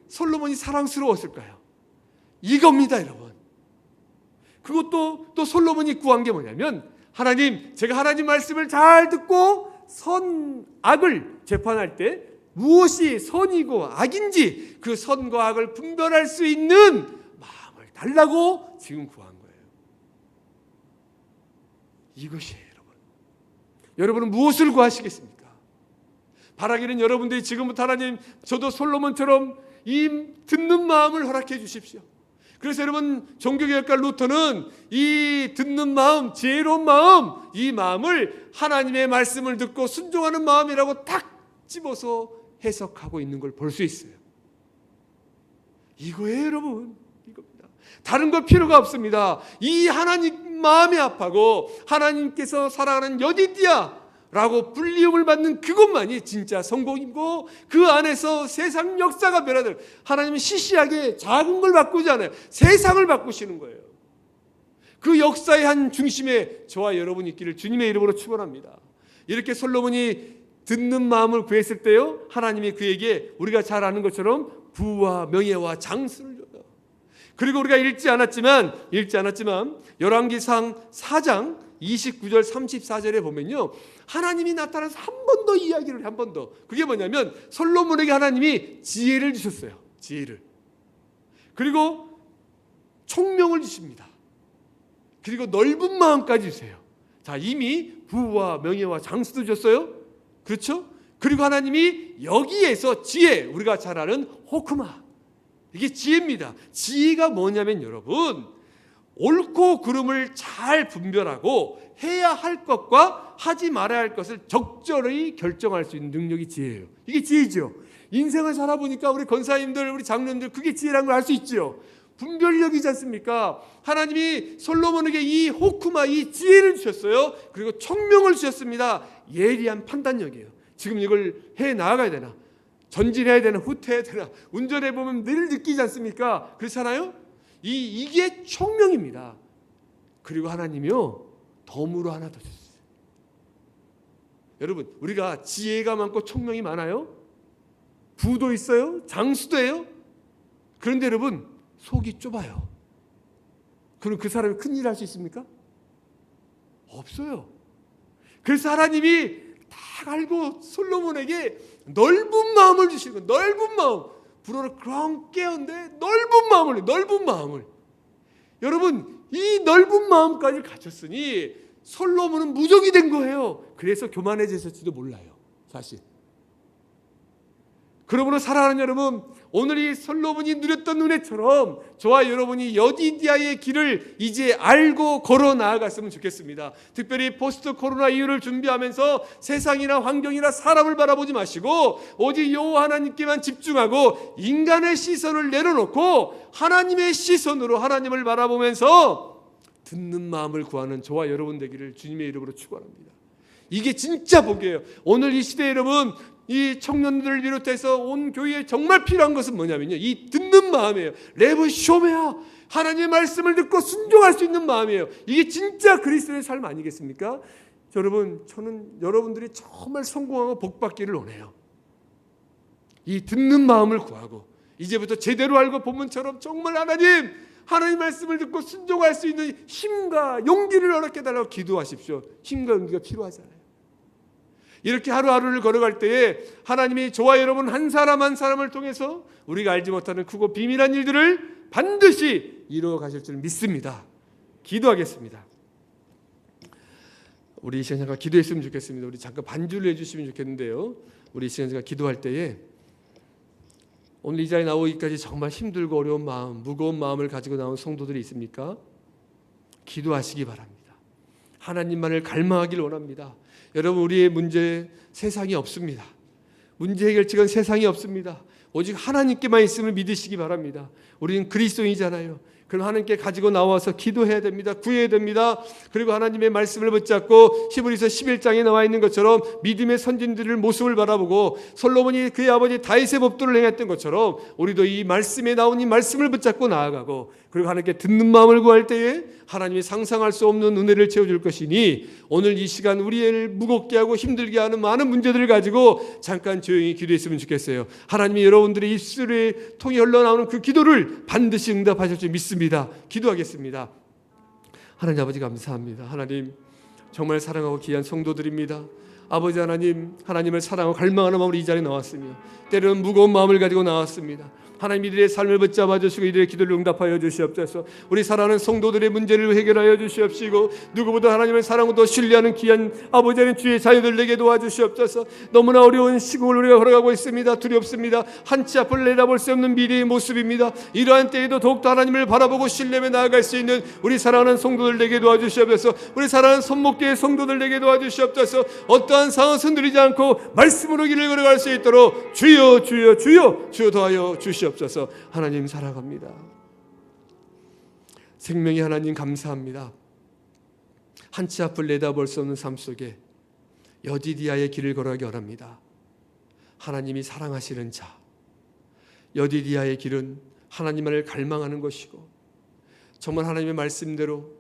솔로몬이 사랑스러웠을까요? 이겁니다, 여러분. 그것도 또 솔로몬이 구한 게 뭐냐면, 하나님, 제가 하나님 말씀을 잘 듣고 선악을 재판할 때 무엇이 선이고 악인지 그 선과 악을 분별할 수 있는 마음을 달라고 지금 구한 거예요. 이것이에요, 여러분. 여러분은 무엇을 구하시겠습니까? 바라기는 여러분들이 지금부터 하나님, 저도 솔로몬처럼 이 듣는 마음을 허락해 주십시오. 그래서 여러분, 종교개혁가 루터는 이 듣는 마음, 지혜로운 마음, 이 마음을 하나님의 말씀을 듣고 순종하는 마음이라고 딱 집어서 해석하고 있는 걸 볼 수 있어요. 이거예요, 여러분. 이겁니다. 다른 거 필요가 없습니다. 이 하나님 마음이 아파하고 하나님께서 사랑하는 여디디아 라고 불리움을 받는 그것만이 진짜 성공이고, 그 안에서 세상 역사가 변화될, 하나님은 시시하게 작은 걸 바꾸지 않아요. 세상을 바꾸시는 거예요. 그 역사의 한 중심에 저와 여러분이 있기를 주님의 이름으로 축원합니다. 이렇게 솔로몬이 듣는 마음을 구했을 때요, 하나님이 그에게 우리가 잘 아는 것처럼 부와 명예와 장수를 줘요. 그리고 우리가 읽지 않았지만 열왕기상 4장 29절 34절에 보면요, 하나님이 나타나서 한 번 더 이야기를 한 번 더. 그게 뭐냐면 솔로몬에게 하나님이 지혜를 주셨어요. 지혜를. 그리고 총명을 주십니다. 그리고 넓은 마음까지 주세요. 자, 이미 부와 명예와 장수도 줬어요. 그렇죠? 그리고 하나님이 여기에서 지혜, 우리가 잘 아는 호크마, 이게 지혜입니다. 지혜가 뭐냐면 여러분, 옳고 그름을 잘 분별하고 해야 할 것과 하지 말아야 할 것을 적절히 결정할 수 있는 능력이 지혜예요. 이게 지혜죠. 인생을 살아보니까 우리 권사님들, 우리 장로님들, 그게 지혜라는 걸 알 수 있죠. 분별력이지 않습니까? 하나님이 솔로몬에게 이 호크마, 이 지혜를 주셨어요. 그리고 총명을 주셨습니다. 예리한 판단력이에요. 지금 이걸 해 나가야 되나, 전진해야 되나, 후퇴해야 되나, 운전해 보면 늘 느끼지 않습니까? 그렇잖아요. 이게 총명입니다. 그리고 하나님이요, 덤으로 하나 더 줬어요. 여러분, 우리가 지혜가 많고 총명이 많아요. 부도 있어요. 장수도 해요. 그런데 여러분, 속이 좁아요. 그럼 그 사람이 큰일 할 수 있습니까? 없어요. 그래서 하나님이 다 알고 솔로몬에게 넓은 마음을 주시고, 넓은 마음, 불어로 그런 깨운데 넓은 마음을. 여러분, 이 넓은 마음까지 갖췄으니 솔로몬은 무적이 된 거예요. 그래서 교만해졌을지도 몰라요, 사실. 그러므로 사랑하는 여러분, 오늘 이 솔로몬이 누렸던 은혜처럼 저와 여러분이 여디디아의 길을 이제 알고 걸어 나아갔으면 좋겠습니다. 특별히 포스트 코로나 이후를 준비하면서 세상이나 환경이나 사람을 바라보지 마시고 오직 여호와 하나님께만 집중하고 인간의 시선을 내려놓고 하나님의 시선으로 하나님을 바라보면서 듣는 마음을 구하는 저와 여러분 되기를 주님의 이름으로 축원합니다. 이게 진짜 복이에요. 오늘 이 시대에 여러분, 이 청년들을 비롯해서 온 교회에 정말 필요한 것은 뭐냐면요, 이 듣는 마음이에요. 레브 쇼메야, 하나님의 말씀을 듣고 순종할 수 있는 마음이에요. 이게 진짜 그리스도의 삶 아니겠습니까? 여러분, 저는 여러분들이 정말 성공하고 복받기를 원해요. 이 듣는 마음을 구하고 이제부터 제대로 알고 본문처럼 정말 하나님 말씀을 듣고 순종할 수 있는 힘과 용기를 허락해 달라고 기도하십시오. 힘과 용기가 필요하잖아요. 이렇게 하루하루를 걸어갈 때에 하나님이 저와 여러분 한 사람 한 사람을 통해서 우리가 알지 못하는 크고 비밀한 일들을 반드시 이루어 가실 줄 믿습니다. 기도하겠습니다. 우리 이 시간 잠깐 기도했으면 좋겠습니다. 우리 잠깐 반주를 해주시면 좋겠는데요. 우리 이 시간 잠깐 기도할 때에 오늘 이 자리에 나오기까지 정말 힘들고 어려운 마음, 무거운 마음을 가지고 나온 성도들이 있습니까? 기도하시기 바랍니다. 하나님만을 갈망하길 원합니다. 여러분, 우리의 문제 세상이 없습니다. 문제 해결책은 세상이 없습니다. 오직 하나님께만 있음을 믿으시기 바랍니다. 우리는 그리스도인이잖아요. 그럼 하나님께 가지고 나와서 기도해야 됩니다. 구해야 됩니다. 그리고 하나님의 말씀을 붙잡고 히브리서 11장에 나와 있는 것처럼 믿음의 선진들을 모습을 바라보고 솔로몬이 그의 아버지 다윗의 법도를 행했던 것처럼 우리도 이 말씀에 나온 이 말씀을 붙잡고 나아가고 그리고 하나님께 듣는 마음을 구할 때에 하나님이 상상할 수 없는 은혜를 채워줄 것이니 오늘 이 시간 우리를 무겁게 하고 힘들게 하는 많은 문제들을 가지고 잠깐 조용히 기도했으면 좋겠어요. 하나님이 여러분들의 입술을 통해 흘러나오는 그 기도를 반드시 응답하실 줄 믿습니다. 기도하겠습니다. 하나님 아버지 감사합니다. 하나님 정말 사랑하고 귀한 성도들입니다. 아버지 하나님, 하나님을 사랑하고 갈망하는 마음으로 이 자리에 나왔으며 때로는 무거운 마음을 가지고 나왔습니다. 하나님 이들의 삶을 붙잡아 주시고 이들의 기도를 응답하여 주시옵소서. 우리 사랑하는 성도들의 문제를 해결하여 주시옵시고 누구보다 하나님을 사랑하고 더 신뢰하는 귀한 아버지 하나님 주의 자녀들에게 도와주시옵소서. 너무나 어려운 시국을 우리가 걸어가고 있습니다. 두렵습니다. 한치 앞을 내다볼 수 없는 미래의 모습입니다. 이러한 때에도 더욱더 하나님을 바라보고 신뢰하며 나아갈 수 있는 우리 사랑하는 성도들에게 도와주시옵소서. 우리 사랑하는 선목교회 성도들에게 도와주시옵소서. 어떠한 상황 흔들리지 않고 말씀으로 길을 걸어갈 수 있도록 주여 주여 주여 주여 도와여 주시옵소서. 하나님 사랑합니다. 생명의 하나님 감사합니다. 한치 앞을 내다볼 수 없는 삶 속에 여디디아의 길을 걸어가기 원합니다. 하나님이 사랑하시는 자, 여디디아의 길은 하나님만을 갈망하는 것이고 정말 하나님의 말씀대로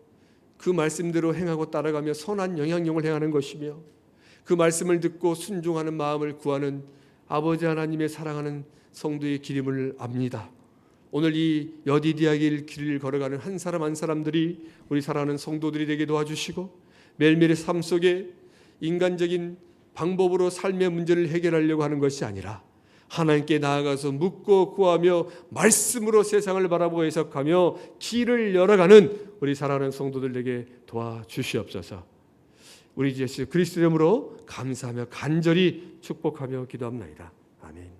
그 말씀대로 행하고 따라가며 선한 영향력을 행하는 것이며 그 말씀을 듣고 순종하는 마음을 구하는 아버지 하나님의 사랑하는 성도의 길임을 압니다. 오늘 이 여디디아의 길을 걸어가는 한 사람 한 사람들이 우리 사랑하는 성도들이 되게 도와주시고 매일매일의 삶 속에 인간적인 방법으로 삶의 문제를 해결하려고 하는 것이 아니라 하나님께 나아가서 묻고 구하며 말씀으로 세상을 바라보고 해석하며 길을 열어가는 우리 사랑하는 성도들에게 도와주시옵소서. 우리 주 예수 그리스도 이름으로 감사하며 간절히 축복하며 기도합나이다. 아멘.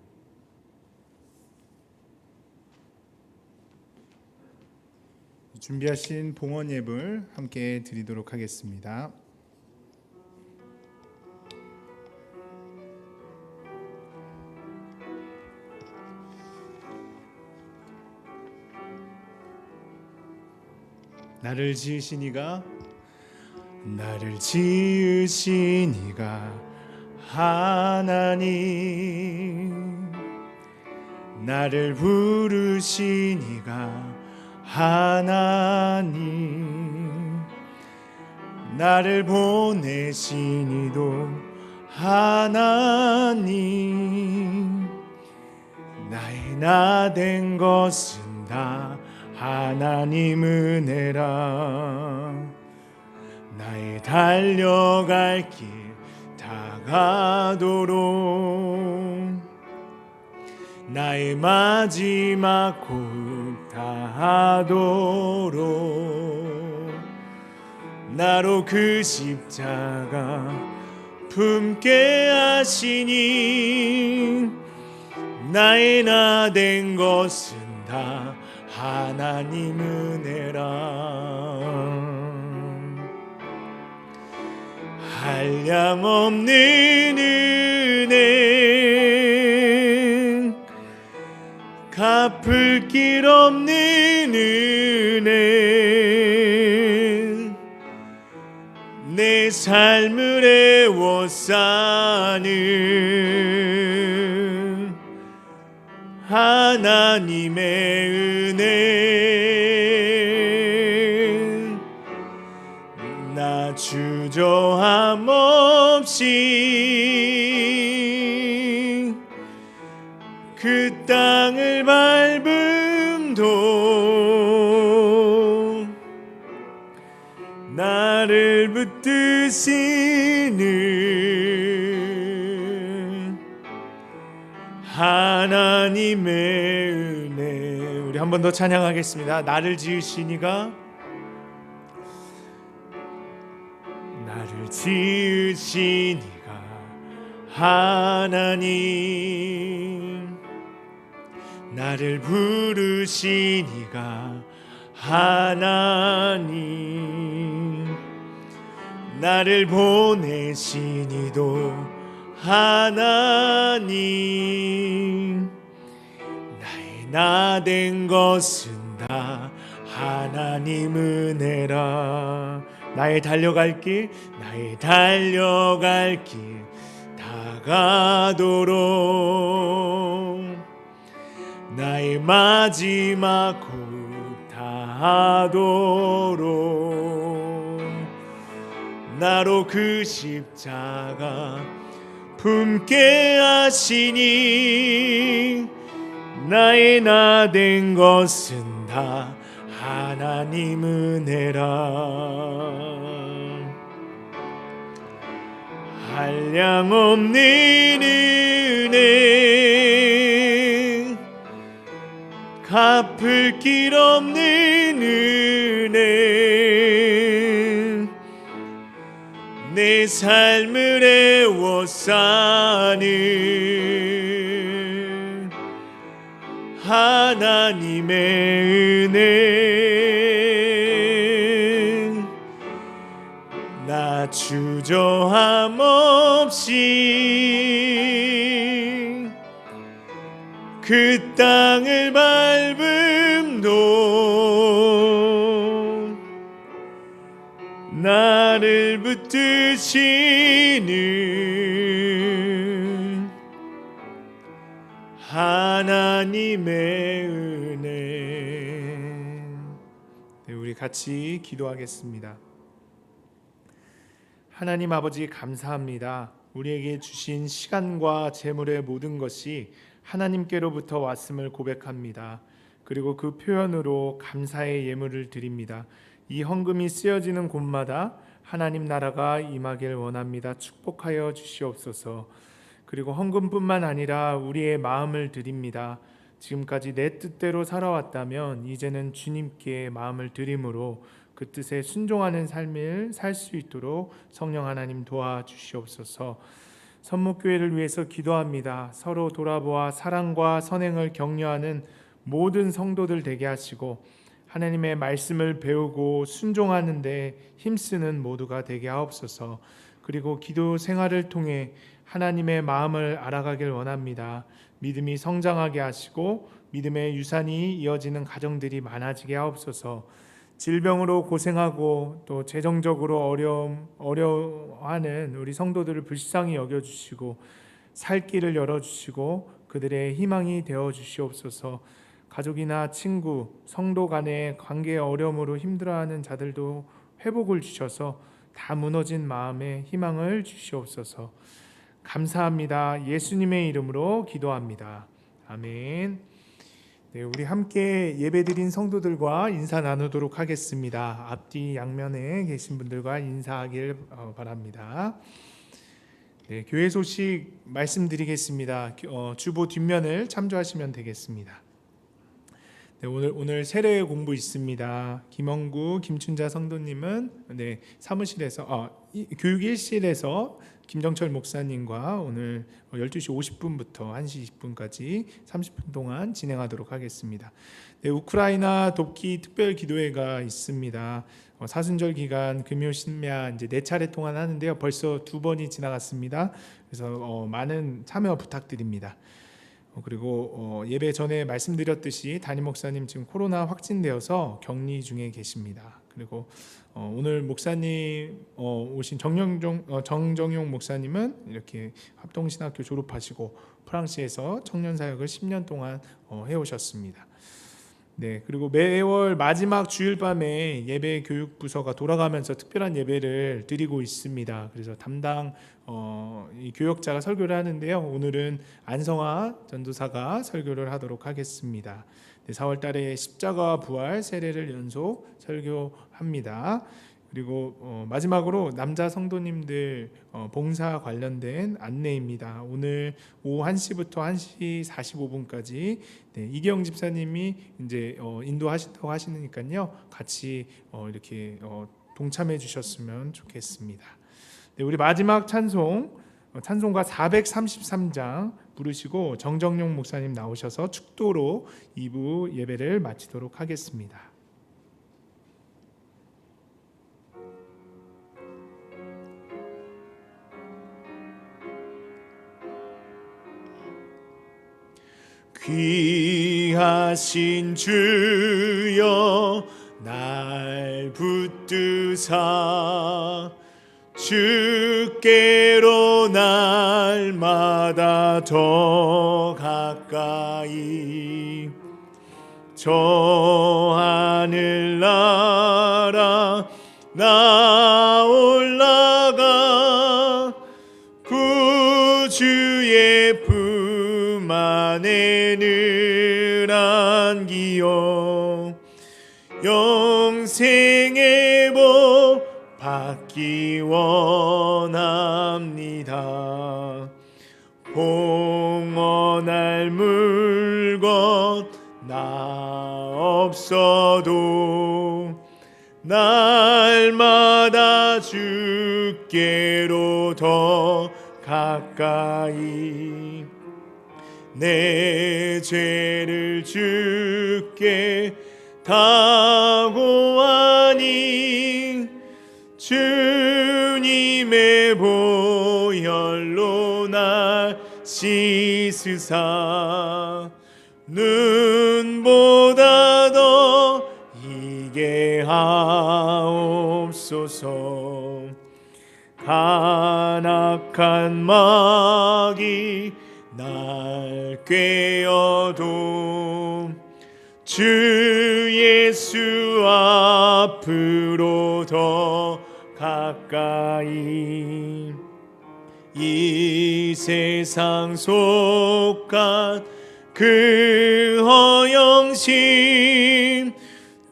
준비하신 봉헌 예불 함께 드리도록 하겠습니다. 나를 지으신 이가 하나님, 나를 부르신 이가 하나님, 나를 보내신 이도 하나님, 나의 나 된 것은 다 하나님 은혜라. 나의 달려갈 길 다가도록 나의 마지막 호흡 다하도록 나로 그 십자가 품게 하시니 나의 나 된 것은 다 하나님 은혜라. 한량없는 은혜, 갚을 길 없는 은혜, 내 삶을 애워싸는 하나님의 은혜, 나 주저함 없이 그 땅을 밟음도 나를 붙드시는 하나님의 은혜. 우리 한 번 더 찬양하겠습니다. 나를 지으시니가, 나를 지으시니가 하나님, 나를 부르시니가 하나님, 나를 보내시니도 하나님, 나의 나 된 것은 다 하나님 은혜라. 나의 달려갈 길, 나의 달려갈 길 다가도록, 나의 마지막 곧 다하도록, 나로 그 십자가 품게 하시니, 나의 나 된 것은 다 하나님 은혜라. 한량없는 은혜, 갚을 길 없는 은혜, 내 삶을 애워싸는 하나님의 은혜, 나 주저함 없이 그 땅을 밟음도 나를 붙드시는 하나님의 은혜. 네, 우리 같이 기도하겠습니다. 하나님 아버지, 감사합니다. 우리에게 주신 시간과 재물의 모든 것이 하나님께로부터 왔음을 고백합니다. 그리고 그 표현으로 감사의 예물을 드립니다. 이 헌금이 쓰여지는 곳마다 하나님 나라가 임하길 원합니다. 축복하여 주시옵소서. 그리고 헌금뿐만 아니라 우리의 마음을 드립니다. 지금까지 내 뜻대로 살아왔다면 이제는 주님께 마음을 드림으로 그 뜻에 순종하는 삶을 살 수 있도록 성령 하나님 도와주시옵소서. 선목교회를 위해서 기도합니다. 서로 돌아보아 사랑과 선행을 격려하는 모든 성도들 되게 하시고, 하나님의 말씀을 배우고 순종하는 데 힘쓰는 모두가 되게 하옵소서. 그리고 기도 생활을 통해 하나님의 마음을 알아가길 원합니다. 믿음이 성장하게 하시고 믿음의 유산이 이어지는 가정들이 많아지게 하옵소서. 질병으로 고생하고 또 재정적으로 어려워하는 우리 성도들을 불쌍히 여겨주시고 살 길을 열어주시고 그들의 희망이 되어주시옵소서. 가족이나 친구, 성도 간의 관계의 어려움으로 힘들어하는 자들도 회복을 주셔서 다 무너진 마음에 희망을 주시옵소서. 감사합니다. 예수님의 이름으로 기도합니다. 아멘. 네, 우리 함께 예배드린 성도들과 인사 나누도록 하겠습니다. 앞뒤 양면에 계신 분들과 인사하길 바랍니다. 네, 교회 소식 말씀드리겠습니다. 주보 뒷면을 참조하시면 되겠습니다. 네, 오늘 세례 공부 있습니다. 김원구, 김춘자 성도님은 사무실에서 교육 1실에서 김정철 목사님과 오늘 12시 50분부터 1시 20분까지 30분 동안 진행하도록 하겠습니다. 네, 우크라이나 돕기 특별 기도회가 있습니다. 사순절 기간 금요 신야 이제 4차례 동안 하는데요. 벌써 2번이 지나갔습니다. 그래서 많은 참여 부탁드립니다. 그리고 예배 전에 말씀드렸듯이 담임 목사님 지금 코로나 확진되어서 격리 중에 계십니다. 그리고 오늘 목사님 오신 정정용 목사님은 이렇게 합동신학교 졸업하시고 프랑스에서 청년 사역을 10년 동안 해오셨습니다. 네, 그리고 매월 마지막 주일 밤에 예배 교육 부서가 돌아가면서 특별한 예배를 드리고 있습니다. 그래서 담당 이 교역자가 설교를 하는데요. 오늘은 안성화 전도사가 설교를 하도록 하겠습니다. 네, 4월 달에 십자가 부활 세례를 연속 설교합니다. 그리고 마지막으로 남자 성도님들 봉사 관련된 안내입니다. 오늘 오후 1시부터 1시 45분까지 이기영 집사님이 이제 인도하신다고 하시니까요. 같이 이렇게 동참해 주셨으면 좋겠습니다. 네, 우리 마지막 찬송가 433장 부르시고 정정용 목사님 나오셔서 축도로 2부 예배를 마치도록 하겠습니다. 귀하신 주여 날 붙드사 주께로 날마다 더 가까이 저 하늘나라 나 올라가 구주의 품 안에 늘 안기어 영생의 복 받기 원합니다. 봉헌할 물건 나 없어도 날마다 주께로 더 가까이 내 죄를 주께 다 고하니 주님의 보혈로 날 씻으사 눈보다 더 이게 하옵소서. 간악한 마귀 날 꾀어도 주 예수 앞으로 더 가까이 이 세상 속한 그 허영심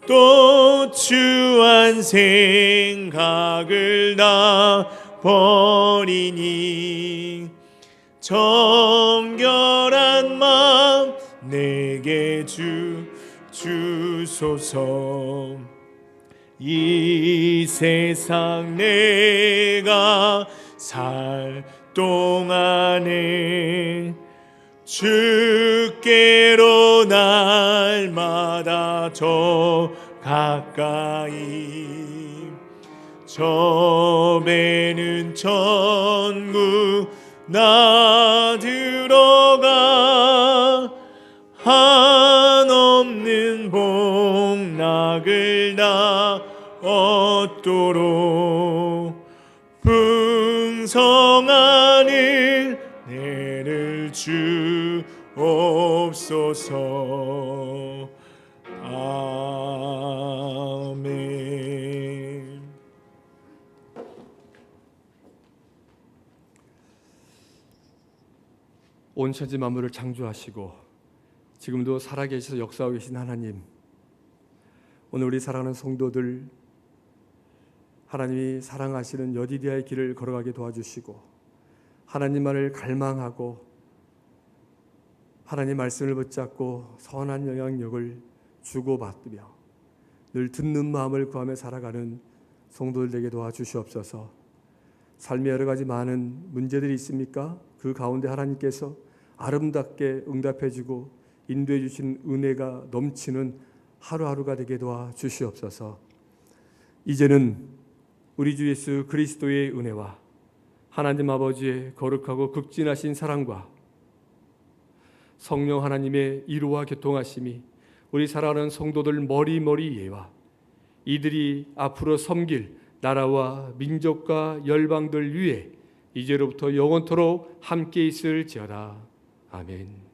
또 추한 생각을 다 버리니 정결한 마음 내게 주소서. 이 세상 내가 살 동안에 주께로 날마다 더 가까이 저 배는 천국 나 들어가 한없는 복락을 다 얻도록 풍성하는 내를 주옵소서. 아멘. 온 천지 만물을 창조하시고 지금도 살아계셔서 역사하고 계신 하나님, 오늘 우리 사랑하는 성도들 하나님이 사랑하시는 여디디아의 길을 걸어가게 도와주시고 하나님만을 갈망하고 하나님 말씀을 붙잡고 선한 영향력을 주고받으며 늘 듣는 마음을 구하며 살아가는 성도들 되게 도와주시옵소서. 삶에 여러 가지 많은 문제들이 있습니까? 그 가운데 하나님께서 아름답게 응답해 주고 인도해 주신 은혜가 넘치는 하루하루가 되게 도와 주시옵소서. 이제는 우리 주 예수 그리스도의 은혜와 하나님 아버지의 거룩하고 극진하신 사랑과 성령 하나님의 이루와 교통하심이 우리 사랑하는 성도들 머리머리 예와 이들이 앞으로 섬길 나라와 민족과 열방들 위에 이제로부터 영원토록 함께 있을지어다. 아멘.